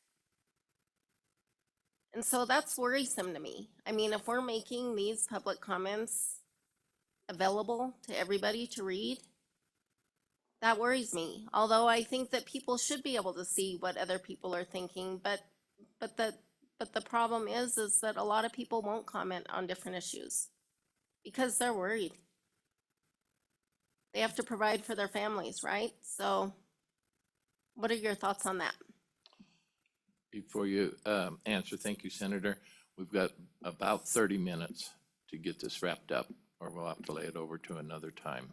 And so that's worrisome to me. If we're making these public comments available to everybody to read, that worries me. Although I think that people should be able to see what other people are thinking, but the problem is that a lot of people won't comment on different issues because they're worried. They have to provide for their families, right? So what are your thoughts on that? Before you answer, thank you, Senator. We've got about 30 minutes to get this wrapped up, or we'll have to lay it over to another time.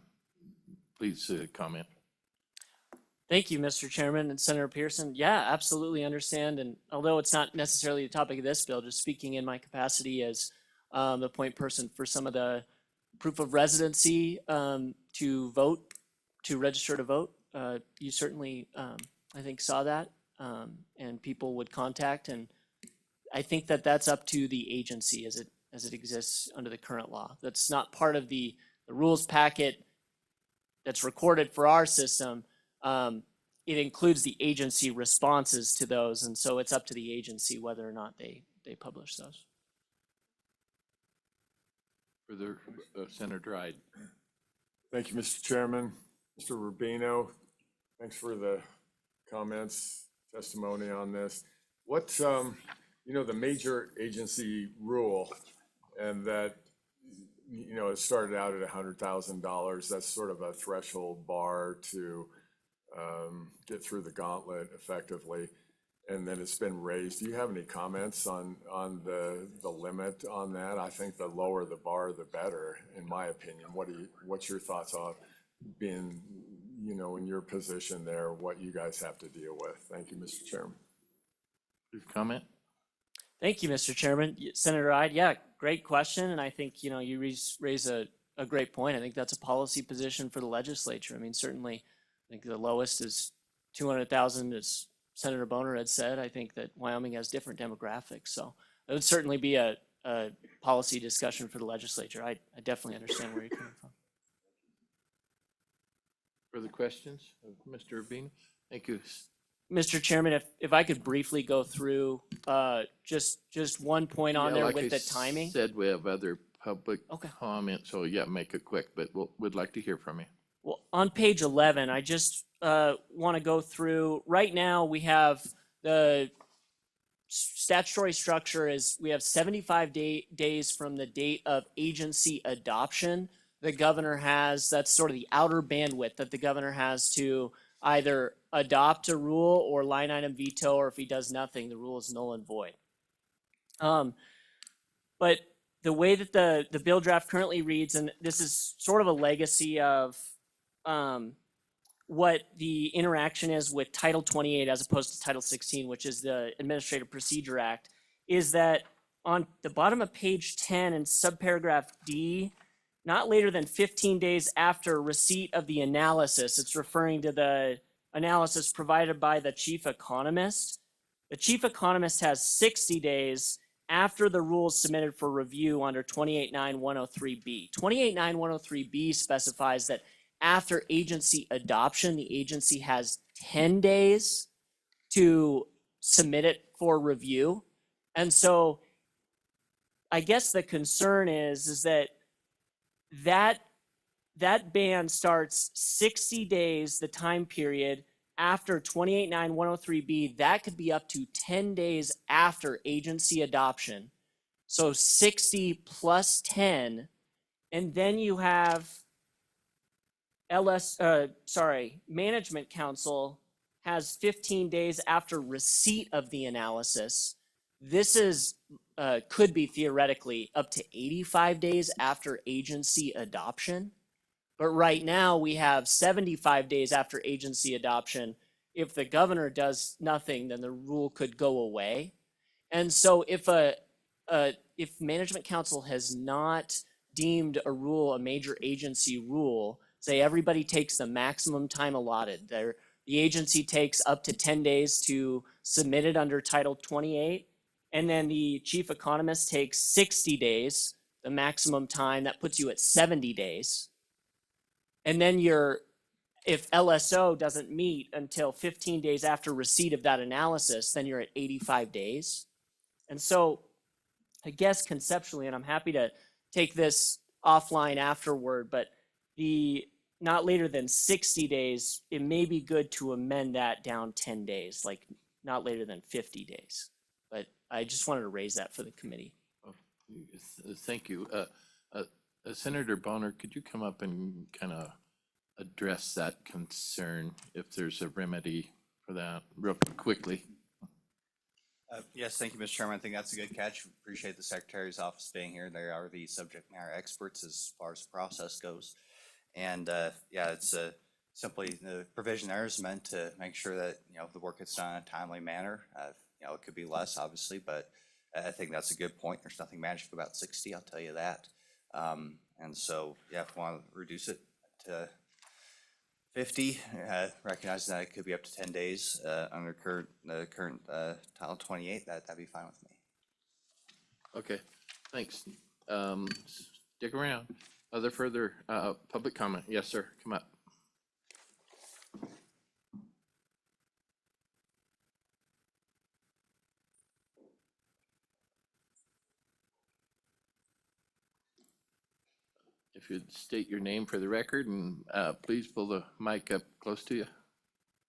Please comment. Thank you, Mr. Chairman and Senator Pearson. Yeah, absolutely understand. And although it's not necessarily the topic of this bill, just speaking in my capacity as the point person for some of the proof of residency to vote, to register to vote, you certainly, I think, saw that, and people would contact. And I think that that's up to the agency as it exists under the current law. That's not part of the rules packet that's recorded for our system. It includes the agency responses to those, and so it's up to the agency whether or not they publish those. Further, Senator Ide. Thank you, Mr. Chairman. Mr. Rubino, thanks for the comments, testimony on this. What's, the major agency rule, and that, it started out at $100,000. That's sort of a threshold bar to get through the gauntlet effectively. and then it's been raised. Do you have any comments on the limit on that? I think the lower the bar, the better, in my opinion. What's your thoughts on being, you know, in your position there, what you guys have to deal with? Thank you, Mr. Chairman. Your comment? Thank you, Mr. Chairman. Senator Ide, yeah, great question. And I think, you know, you raise a great point. I think that's a policy position for the legislature. I mean, certainly, I think the lowest is 200,000, as Senator Boner had said. I think that Wyoming has different demographics. So it would certainly be a policy discussion for the legislature. I definitely understand where you're coming from. Further questions of Mr. Urbina? Thank you. Mr. Chairman, if I could briefly go through just one point on Yeah, there like with I the timing. said, we have other public Okay. comments, so yeah, make it quick, but we'd like to hear from you. Well, on page 11, I just want to go through, right now, we have the statutory structure is we have 75 days from the date of agency adoption. The governor has, that's sort of the outer bandwidth that the governor has to either adopt a rule or line item veto, or if he does nothing, the rule is null and void. But the way that the bill draft currently reads, and this is sort of a legacy of what the interaction is with Title 28 as opposed to Title 16, which is the Administrative Procedure Act, is that on the bottom of page 10 in subparagraph D, not later than 15 days after receipt of the analysis, it's referring to the analysis provided by the chief economist. The chief economist has 60 days after the rules submitted for review under 28.9.103B. 28.9.103B specifies that after agency adoption, the agency has 10 days to submit it for review. And so I guess the concern is that ban starts 60 days, the time period after 28.9.103B. That could be up to 10 days after agency adoption. So 60 plus 10, and then you have Management Council has 15 days after receipt of the analysis. This is could be theoretically up to 85 days after agency adoption. But right now we have 75 days after agency adoption. If the governor does nothing, then the rule could go away. And so if Management Council has not deemed a rule a major agency rule, say everybody takes the maximum time allotted, the agency takes up to 10 days to submit it under Title 28, and then the chief economist takes 60 days, the maximum time, that puts you at 70 days. And then if LSO doesn't meet until 15 days after receipt of that analysis, then you're at 85 days. And so I guess conceptually, and I'm happy to take this offline afterward, but the not later than 60 days, it may be good to amend that down 10 days, like not later than 50 days. But I just wanted to raise that for the committee. Thank you. Senator Boner, could you come up and kind of address that concern if there's a remedy for that real quickly? Yes, thank you, Mr. Chairman. I think that's a good catch. Appreciate the Secretary's office being here. They are the subject matter experts as far as the process goes. And yeah, it's simply the provision there is meant to make sure that, you know, the work gets done in a timely manner. You know, it could be less, obviously, but I think that's a good point. There's nothing magic about 60, I'll tell you that. And so, yeah, if we want to reduce it to 50, recognizing that it could be up to 10 days under the current Title 28, that'd be fine with me. Okay, thanks. Stick around. Other further public comment? Yes, sir. Come up. If you'd state your name for the record and please pull the mic up close to you.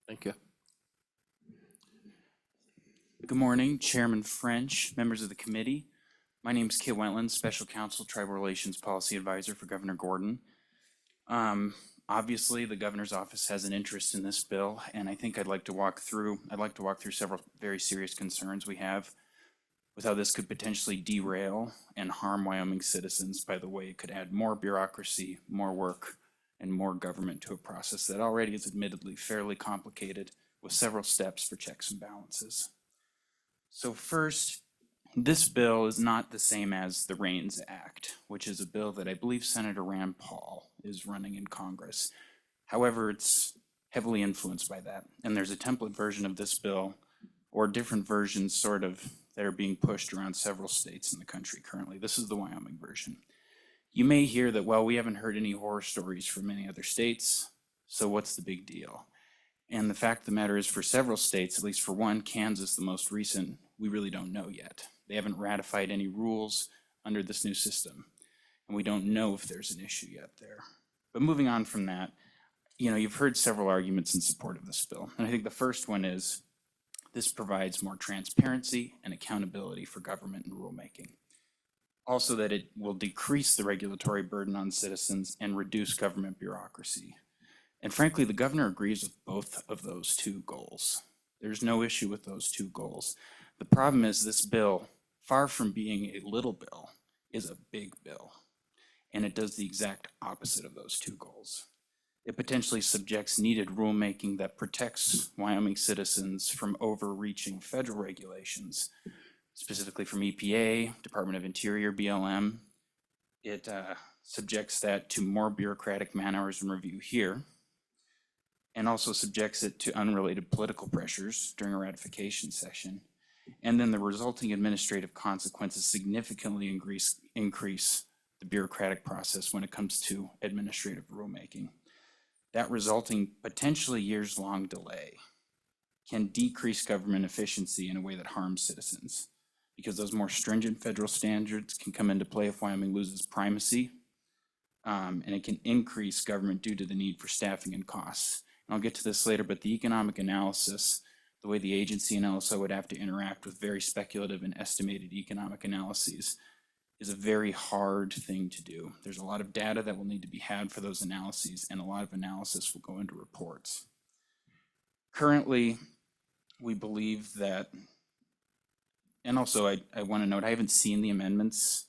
Thank you. Good morning, Chairman French, members of the committee. My name is Kit Wentland, Special Counsel, Tribal Relations Policy Advisor for Governor Gordon. Obviously, the governor's office has an interest in this bill, and I think I'd like to walk through several very serious concerns we have with how this could potentially derail and harm Wyoming citizens by the way it could add more bureaucracy, more work, and more government to a process that already is admittedly fairly complicated with several steps for checks and balances. So first, this bill is not the same as the REINS Act, which is a bill that I believe Senator Rand Paul is running in Congress. However, it's heavily influenced by that. And there's a template version of this bill, or different versions sort of, that are being pushed around several states in the country currently. This is the Wyoming version. You may hear that, well, we haven't heard any horror stories from any other states, so what's the big deal? And the fact of the matter is, for several states, at least for one, Kansas, the most recent, we really don't know yet. They haven't ratified any rules under this new system, and we don't know if there's an issue yet there. But moving on from that, you've heard several arguments in support of this bill, and I think the first one is this provides more transparency and accountability for government and rulemaking. Also, that it will decrease the regulatory burden on citizens and reduce government bureaucracy. And frankly, the governor agrees with both of those two goals. There's no issue with those two goals. The problem is this bill, far from being a little bill, is a big bill. And it does the exact opposite of those two goals. It potentially subjects needed rulemaking that protects Wyoming citizens from overreaching federal regulations, specifically from EPA, Department of Interior, BLM. It subjects that to more bureaucratic man-hours and review here, and also subjects it to unrelated political pressures during a ratification session. And then the resulting administrative consequences significantly increase the bureaucratic process when it comes to administrative rulemaking. That resulting potentially years-long delay can decrease government efficiency in a way that harms citizens, because those more stringent federal standards can come into play if Wyoming loses primacy, and it can increase government due to the need for staffing and costs. And I'll get to this later, but the economic analysis, the way the agency and LSO would have to interact with very speculative and estimated economic analyses, is a very hard thing to do. There's a lot of data that will need to be had for those analyses, and a lot of analysis will go into reports. Currently, we believe that, and also I want to note, I haven't seen the amendments,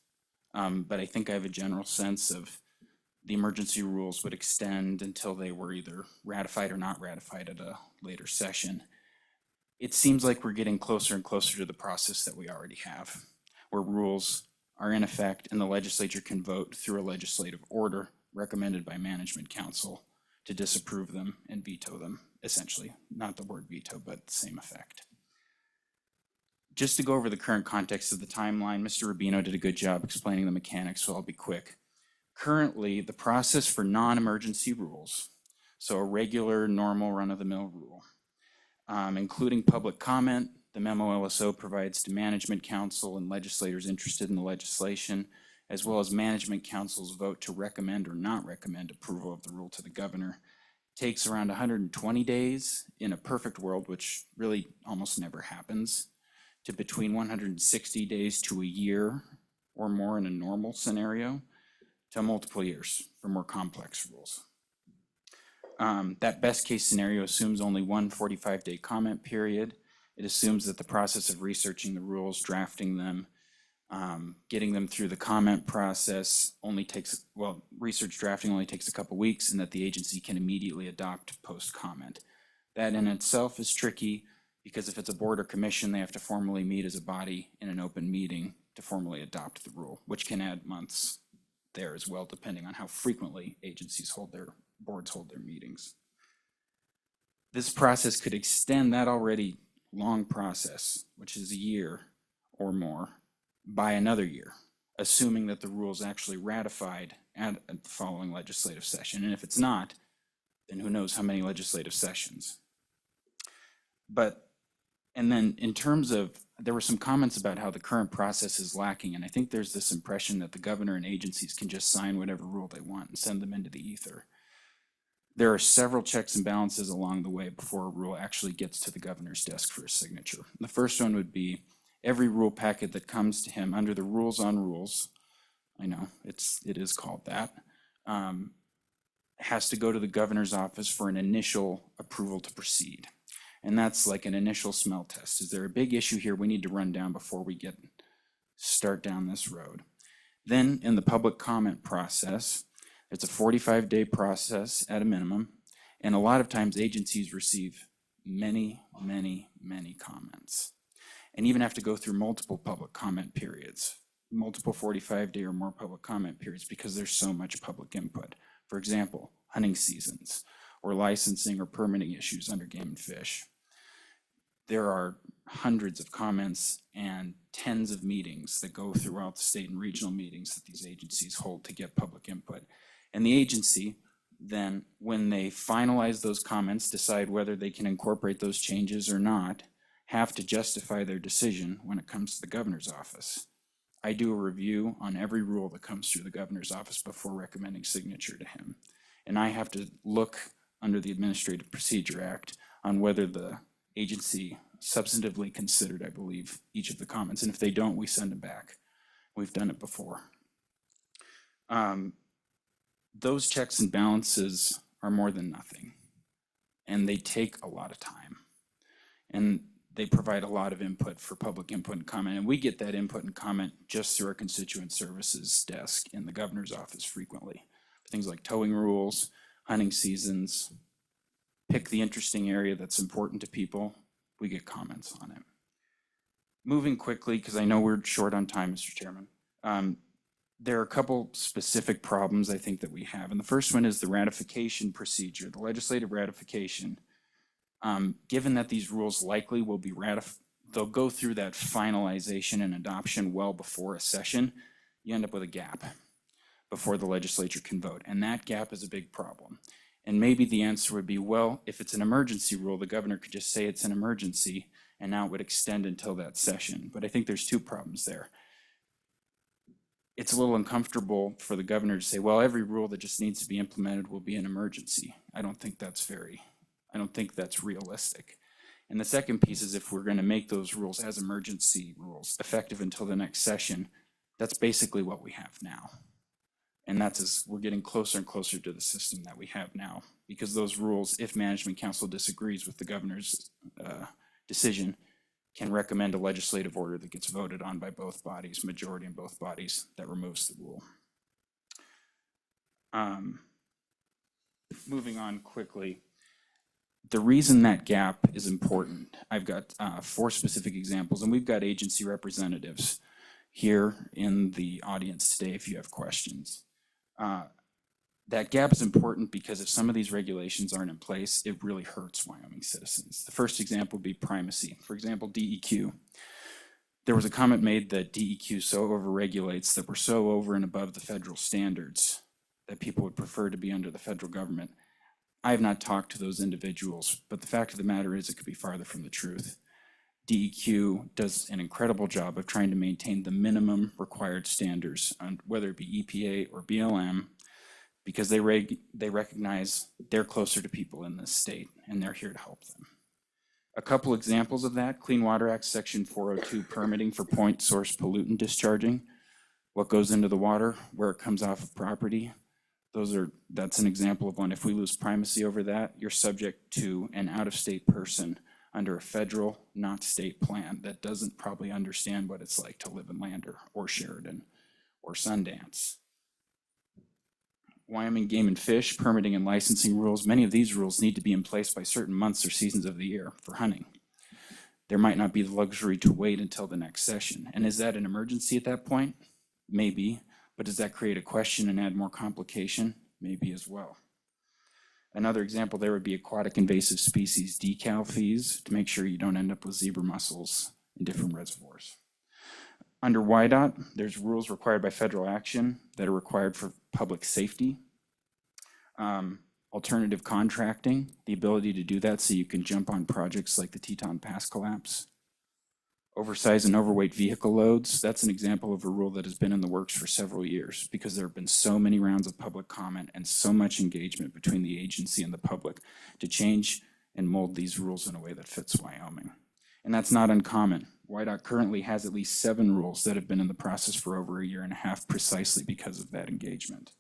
but I think I have a general sense of the emergency rules would extend until they were either ratified or not ratified at a later session. It seems like we're getting closer and closer to the process that we already have, where rules are in effect and the legislature can vote through a legislative order recommended by Management Council to disapprove them and veto them, essentially. Not the word veto, but the same effect. Just to go over the current context of the timeline, Mr. Rubino did a good job explaining the mechanics, so I'll be quick. Currently, the process for non-emergency rules, so a regular, normal, run-of-the-mill rule, including public comment, the memo LSO provides to Management Council and legislators interested in the legislation, as well as Management Council's vote to recommend or not recommend approval of the rule to the governor, takes around 120 days in a perfect world, which really almost never happens, to between 160 days to a year or more in a normal scenario, to multiple years for more complex rules. That best case scenario assumes only one 45-day comment period. It assumes that the process of researching the rules, drafting them, getting them through the comment process only takes, research drafting only takes a couple weeks, and that the agency can immediately adopt post-comment. That in itself is tricky, because if it's a board or commission, they have to formally meet as a body in an open meeting to formally adopt the rule, which can add months there as well, depending on how frequently boards hold their meetings. This process could extend that already long process, which is a year or more, by another year, assuming that the rule is actually ratified at the following legislative session. And if it's not, then who knows how many legislative sessions. And then in terms of, there were some comments about how the current process is lacking, and I think there's this impression that the governor and agencies can just sign whatever rule they want and send them into the ether. There are several checks and balances along the way before a rule actually gets to the governor's desk for a signature. The first one would be every rule packet that comes to him under the rules on rules. I know it is called that. has to go to the governor's office for an initial approval to proceed. And that's like an initial smell test. Is there a big issue here we need to run down before we start down this road? Then in the public comment process, it's a 45-day process at a minimum. And a lot of times agencies receive many, many, many comments, and even have to go through multiple public comment periods, multiple 45-day or more public comment periods, because there's so much public input. For example, hunting seasons or licensing or permitting issues under Game and Fish. There are hundreds of comments and tens of meetings that go throughout the state and regional meetings that these agencies hold to get public input. And the agency then, when they finalize those comments, decide whether they can incorporate those changes or not, have to justify their decision when it comes to the governor's office. I do a review on every rule that comes through the governor's office before recommending signature to him. And I have to look under the Administrative Procedure Act on whether the agency substantively considered, I believe, each of the comments. And if they don't, we send them back. We've done it before. Those checks and balances are more than nothing. And they take a lot of time. And they provide a lot of input for public input and comment. And we get that input and comment just through our constituent services desk in the governor's office frequently. Things like towing rules, hunting seasons, pick the interesting area that's important to people. We get comments on it. Moving quickly, because I know we're short on time, Mr. Chairman. There are a couple specific problems I think that we have. And the first one is the ratification procedure, the legislative ratification. Given that these rules likely will be they'll go through that finalization and adoption well before a session, you end up with a gap before the legislature can vote. And that gap is a big problem. And maybe the answer would be, well, if it's an emergency rule, the governor could just say it's an emergency, and now it would extend until that session. But I think there's two problems there. It's a little uncomfortable for the governor to say, well, every rule that just needs to be implemented will be an emergency. I don't think that's realistic. And the second piece is, if we're going to make those rules as emergency rules effective until the next session, that's basically what we have now. And that's as we're getting closer and closer to the system that we have now, because those rules, if management council disagrees with the governor's decision, can recommend a legislative order that gets voted on by both bodies, majority in both bodies, that removes the rule. Moving on quickly, the reason that gap is important, I've got 4 specific examples, and we've got agency representatives here in the audience today if you have questions. That gap is important because if some of these regulations aren't in place, it really hurts Wyoming citizens. The first example would be primacy. For example, DEQ. There was a comment made that DEQ so overregulates, that we're so over and above the federal standards that people would prefer to be under the federal government. I have not talked to those individuals, but the fact of the matter is it could be farther from the truth. DEQ does an incredible job of trying to maintain the minimum required standards, whether it be EPA or BLM, because they recognize they're closer to people in this state and they're here to help them. A couple examples of that: Clean Water Act Section 402 permitting for point source pollutant discharging, what goes into the water, where it comes off of property. That's an example of one. If we lose primacy over that, you're subject to an out-of-state person under a federal, not state plan that doesn't probably understand what it's like to live in Lander or Sheridan or Sundance. Wyoming Game and Fish permitting and licensing rules. Many of these rules need to be in place by certain months or seasons of the year for hunting. There might not be the luxury to wait until the next session. And is that an emergency at that point? Maybe. But does that create a question and add more complication? Maybe as well. Another example there would be aquatic invasive species decal fees to make sure you don't end up with zebra mussels in different reservoirs. Under WYDOT, there's rules required by federal action that are required for public safety. Alternative contracting, the ability to do that so you can jump on projects like the Teton Pass collapse. Oversized and overweight vehicle loads, that's an example of a rule that has been in the works for several years because there have been so many rounds of public comment and so much engagement between the agency and the public to change and mold these rules in a way that fits Wyoming. And that's not uncommon. WYDOT currently has at least 7 rules that have been in the process for over a year and a half precisely because of that engagement.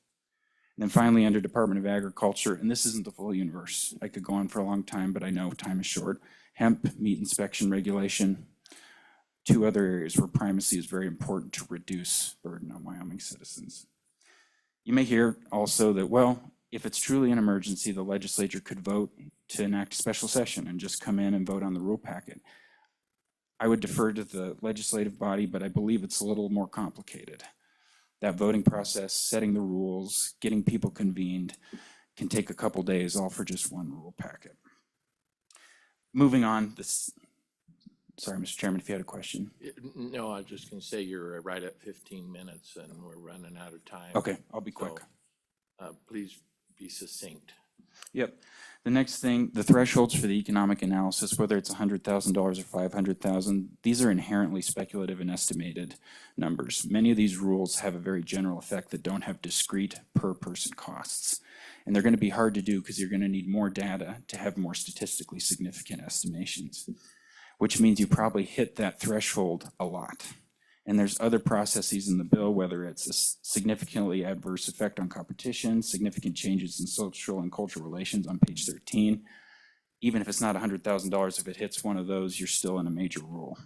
And then finally, under Department of Agriculture, and this isn't the full universe. I could go on for a long time, but I know time is short. Hemp, meat inspection regulation, two other areas where primacy is very important to reduce burden on Wyoming citizens. You may hear also that, well, if it's truly an emergency, the legislature could vote to enact a special session and just come in and vote on the rule packet. I would defer to the legislative body, but I believe it's a little more complicated. That voting process, setting the rules, getting people convened can take a couple days, all for just one rule packet. Moving on, sorry, Mr. Chairman, if you had a question. No, I was just gonna say you're right at 15 minutes and we're running out of time. Okay, I'll be quick. So, please be succinct. Yep. The next thing, the thresholds for the economic analysis, whether it's $100,000 or $500,000, these are inherently speculative and estimated numbers. Many of these rules have a very general effect that don't have discrete per person costs. And they're going to be hard to do because you're going to need more data to have more statistically significant estimations, which means you probably hit that threshold a lot. And there's other processes in the bill, whether it's a significantly adverse effect on competition, significant changes in social and cultural relations on page 13. Even if it's not $100,000, if it hits one of those, you're still in a major rule.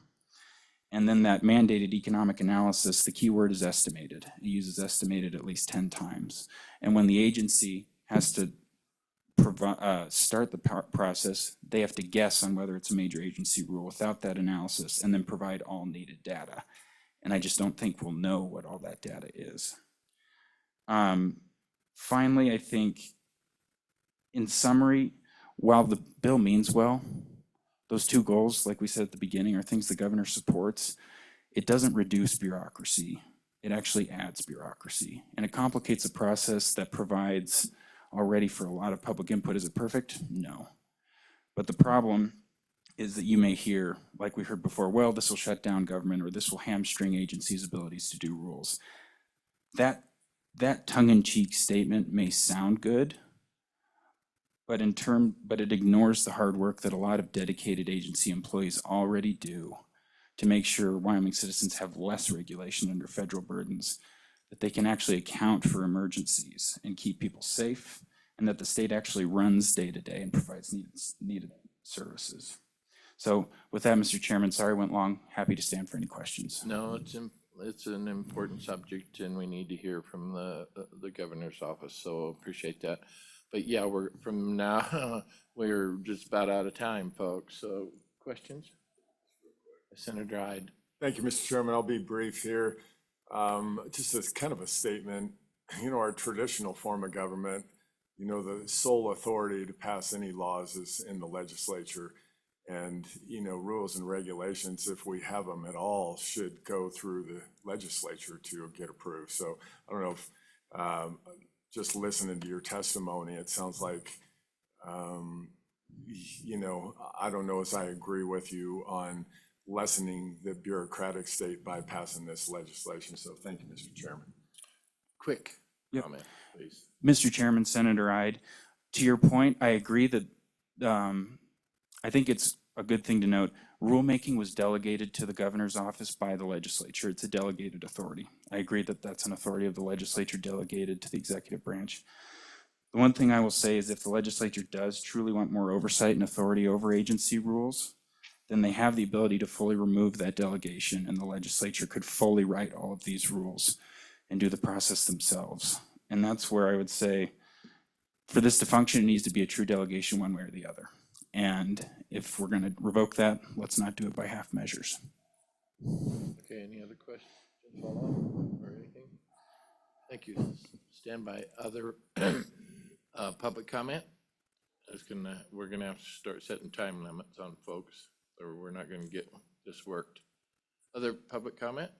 And then that mandated economic analysis, the key word is estimated. It uses estimated at least 10 times. And when the agency has to start the process, they have to guess on whether it's a major agency rule without that analysis and then provide all needed data. And I just don't think we'll know what all that data is. Finally, I think in summary, while the bill means well, those two goals, like we said at the beginning, are things the governor supports. It doesn't reduce bureaucracy. It actually adds bureaucracy. And it complicates a process that provides already for a lot of public input. Is it perfect? No. But the problem is that you may hear, like we heard before, well, this will shut down government or this will hamstring agencies' abilities to do rules. That tongue-in-cheek statement may sound good, but it ignores the hard work that a lot of dedicated agency employees already do to make sure Wyoming citizens have less regulation under federal burdens, that they can actually account for emergencies and keep people safe, and that the state actually runs day to day and provides needed services. So with that, Mr. Chairman, sorry I went long. Happy to stand for any questions. No, it's an important subject and we need to hear from the governor's office, so appreciate that. But yeah, we're just about out of time, folks. So questions? Senator Ide. Thank you, Mr. Chairman. I'll be brief here. Just as kind of a statement, our traditional form of government, the sole authority to pass any laws is in the legislature. And, rules and regulations, if we have them at all, should go through the legislature to get approved. So I don't know if, just listening to your testimony, it sounds like, I don't know as I agree with you on lessening the bureaucratic state by passing this legislation. So thank you, Mr. Chairman. Quick comment, please. Mr. Chairman, Senator Ide, to your point, I agree that I think it's a good thing to note, rulemaking was delegated to the governor's office by the legislature. It's a delegated authority. I agree that that's an authority of the legislature delegated to the executive branch. The one thing I will say is if the legislature does truly want more oversight and authority over agency rules, then they have the ability to fully remove that delegation and the legislature could fully write all of these rules and do the process themselves. And that's where I would say for this to function, it needs to be a true delegation one way or the other. And if we're going to revoke that, let's not do it by half measures. Okay, any other questions, follow-up or anything? Thank you. Stand by. Other public comment? We're gonna have to start setting time limits on folks, or we're not gonna get this worked. Other public comment?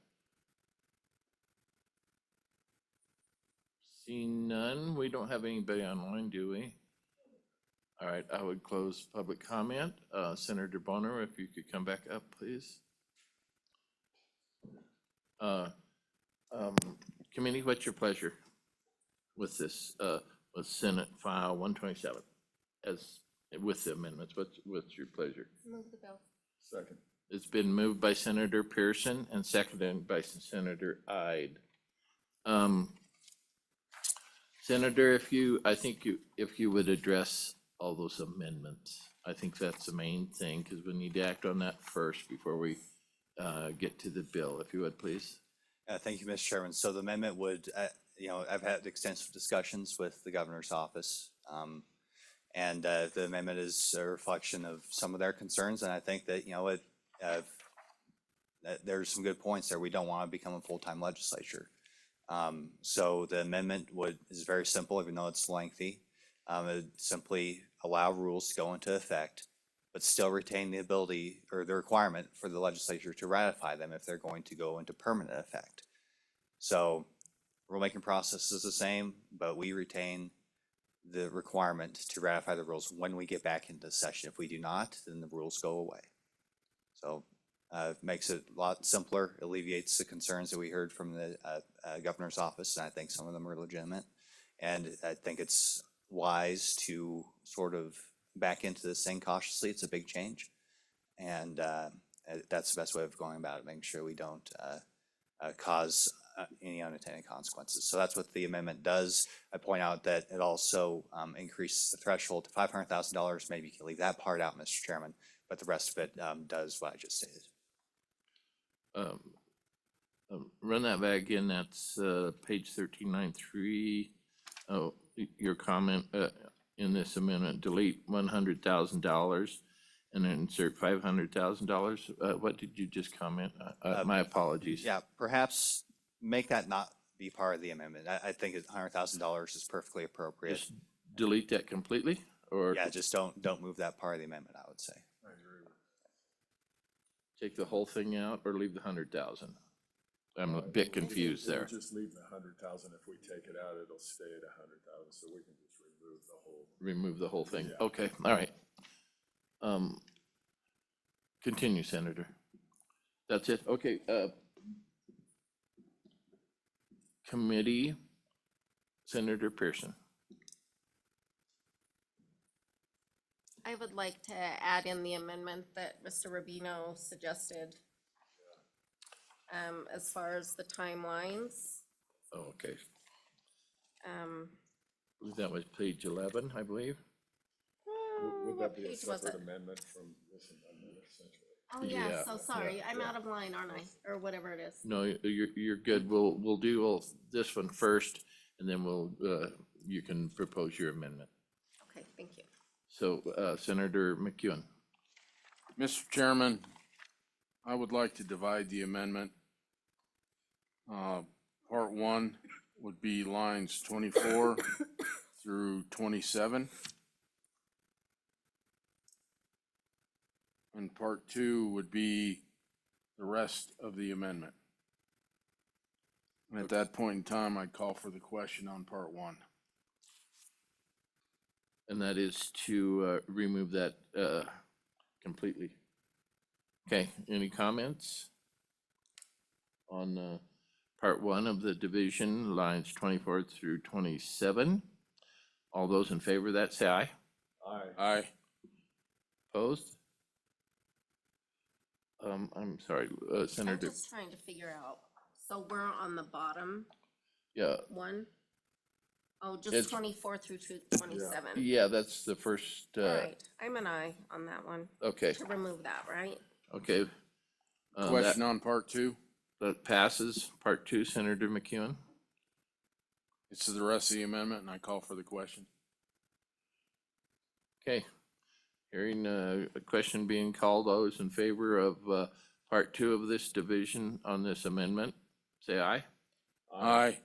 Seeing none, we don't have anybody online, do we? All right, I would close public comment. Senator Bonner, if you could come back up, please. Committee, what's your pleasure with this, with Senate File 127 as with the amendments? What's your pleasure? Move the bill. Second. It's been moved by Senator Pearson and seconded by Senator Ide. Senator, if you would address all those amendments, I think that's the main thing, because we need to act on that first before we get to the bill, if you would, please. Thank you, Mr. Chairman. So the amendment would, I've had extensive discussions with the governor's office. And the amendment is a reflection of some of their concerns. And I think that, that there's some good points there. We don't want to become a full-time legislature. So the amendment is very simple, even though it's lengthy. It would simply allow rules to go into effect, but still retain the ability or the requirement for the legislature to ratify them if they're going to go into permanent effect. So rulemaking process is the same, but we retain the requirement to ratify the rules when we get back into session. If we do not, then the rules go away. So it makes it a lot simpler, alleviates the concerns that we heard from the governor's office, and I think some of them are legitimate. And I think it's wise to sort of back into this thing cautiously. It's a big change. And that's the best way of going about it, making sure we don't cause any unintended consequences. So that's what the amendment does. I point out that it also increases the threshold to $500,000. Maybe you can leave that part out, Mr. Chairman, but the rest of it does what I just stated. Run that back again. That's page 1393. Oh, your comment in this amendment, delete $100,000 and then insert $500,000. What did you just comment? My apologies. Yeah, perhaps make that not be part of the amendment. I think $100,000 is perfectly appropriate. Just delete that completely, or Yeah, just don't move that part of the amendment, I would say. take the whole thing out, or leave the 100,000? I'm a bit confused there. Just leave the 100,000. If we take it out, it'll stay at 100,000, so we can just remove the whole. Remove the whole thing. Yeah. Okay, all right. Continue, Senator. That's it. Okay, committee, Senator Pearson. I would like to add in the amendment that Mr. Rubino suggested. As far as the timelines. Oh, okay. Um, That was page 11, I believe. Would what that be a page was separate it? amendment from this amendment essentially? Oh, yeah, Yeah. so sorry, I'm yeah. out of line, aren't I? Or whatever it is. No, you're good. We'll do this one first, and then you can propose your amendment. Okay, thank you. So, Senator McEwen. Mr. Chairman, I would like to divide the amendment. Part one would be lines 24 through 27. And part two would be the rest of the amendment. And at that point in time, I'd call for the question on part one. And that is to remove that completely. Okay, any comments on part one of the division, lines 24 through 27? All those in favor of that, say aye. Aye. Aye. Opposed? I'm sorry, I'm Senator, just trying to figure out, so we're on the bottom yeah, one? Oh, It's- just 24 through to 27. yeah, that's the first, All right, I'm an aye on that one, okay, to remove that, right? okay. Question on part two? That passes. Part two, Senator McEwen. It's the rest of the amendment, and I call for the question. Okay. Hearing a question being called, those in favor of part two of this division on this amendment, say aye. Aye.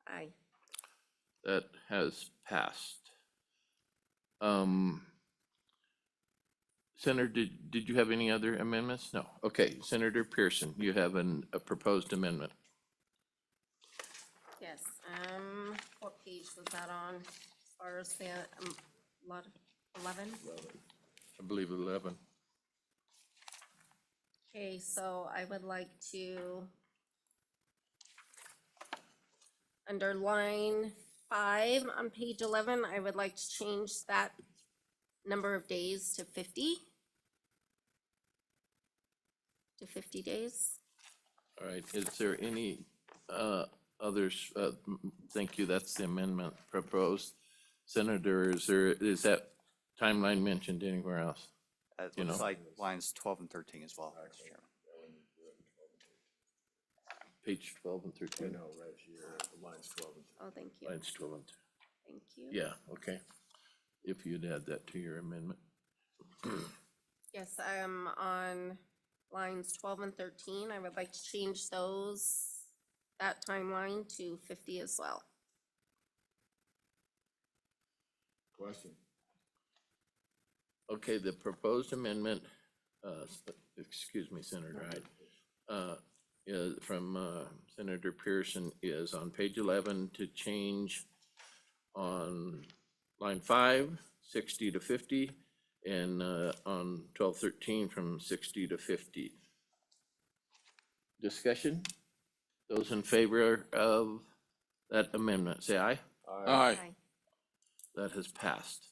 Aye. That has passed. Senator, did you have any other amendments? No. Okay, Senator Pearson, you have a proposed amendment. Yes, what page was that on, as far as the, lot, 11? I believe 11. Okay, so I would like to, under line 5 on page 11, I would like to change that number of days to 50. To 50 days. All right, is there any Others, thank you, that's the amendment proposed. Senator, is that timeline mentioned anywhere else? It You looks know. like lines 12 and 13 as well, Mr. Chairman. Page 12 and 13? No, right here, lines 12 and Oh, thank you. Lines 12 and, Thank you. yeah, okay. If you'd add that to your amendment. Yes, I'm on lines 12 and 13. I would like to change that timeline to 50 as well. question. Okay, the proposed amendment, excuse me, Senator Hyde, from Senator Pearson is on page 11 to change on line 5, 60 to 50, and on 1213 from 60 to 50. Discussion? Those in favor of that amendment, say aye. Aye. That has passed.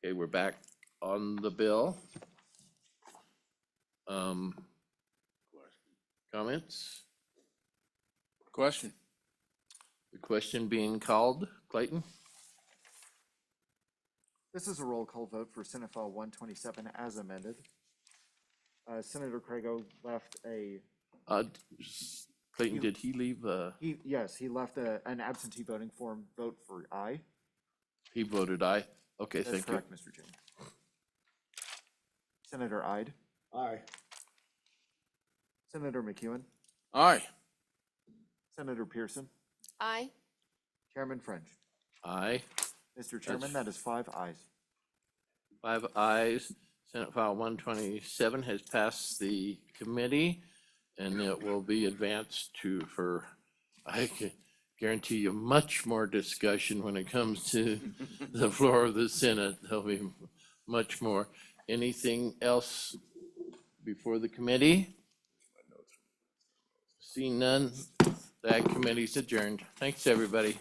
Okay, we're back on the bill. Comments? Question. The question being called, Clayton? This is a roll call vote for Senate File 127 as amended. Senator Crago left Clayton, did he leave, yes, he left an absentee voting form vote for aye. he voted aye? Okay, That's thank you. correct, Mr. Chairman. Senator Ide, Aye. Senator McEwen, Aye. Senator Pearson, Aye. Chairman French. Aye. Mr. Chairman, that is 5 ayes. 5 ayes. Senate File 127 has passed the committee, and it will be advanced I can guarantee you, much more discussion when it comes to the floor of the Senate. There'll be much more. Anything else before the committee? Seeing none, that committee's adjourned. Thanks, everybody.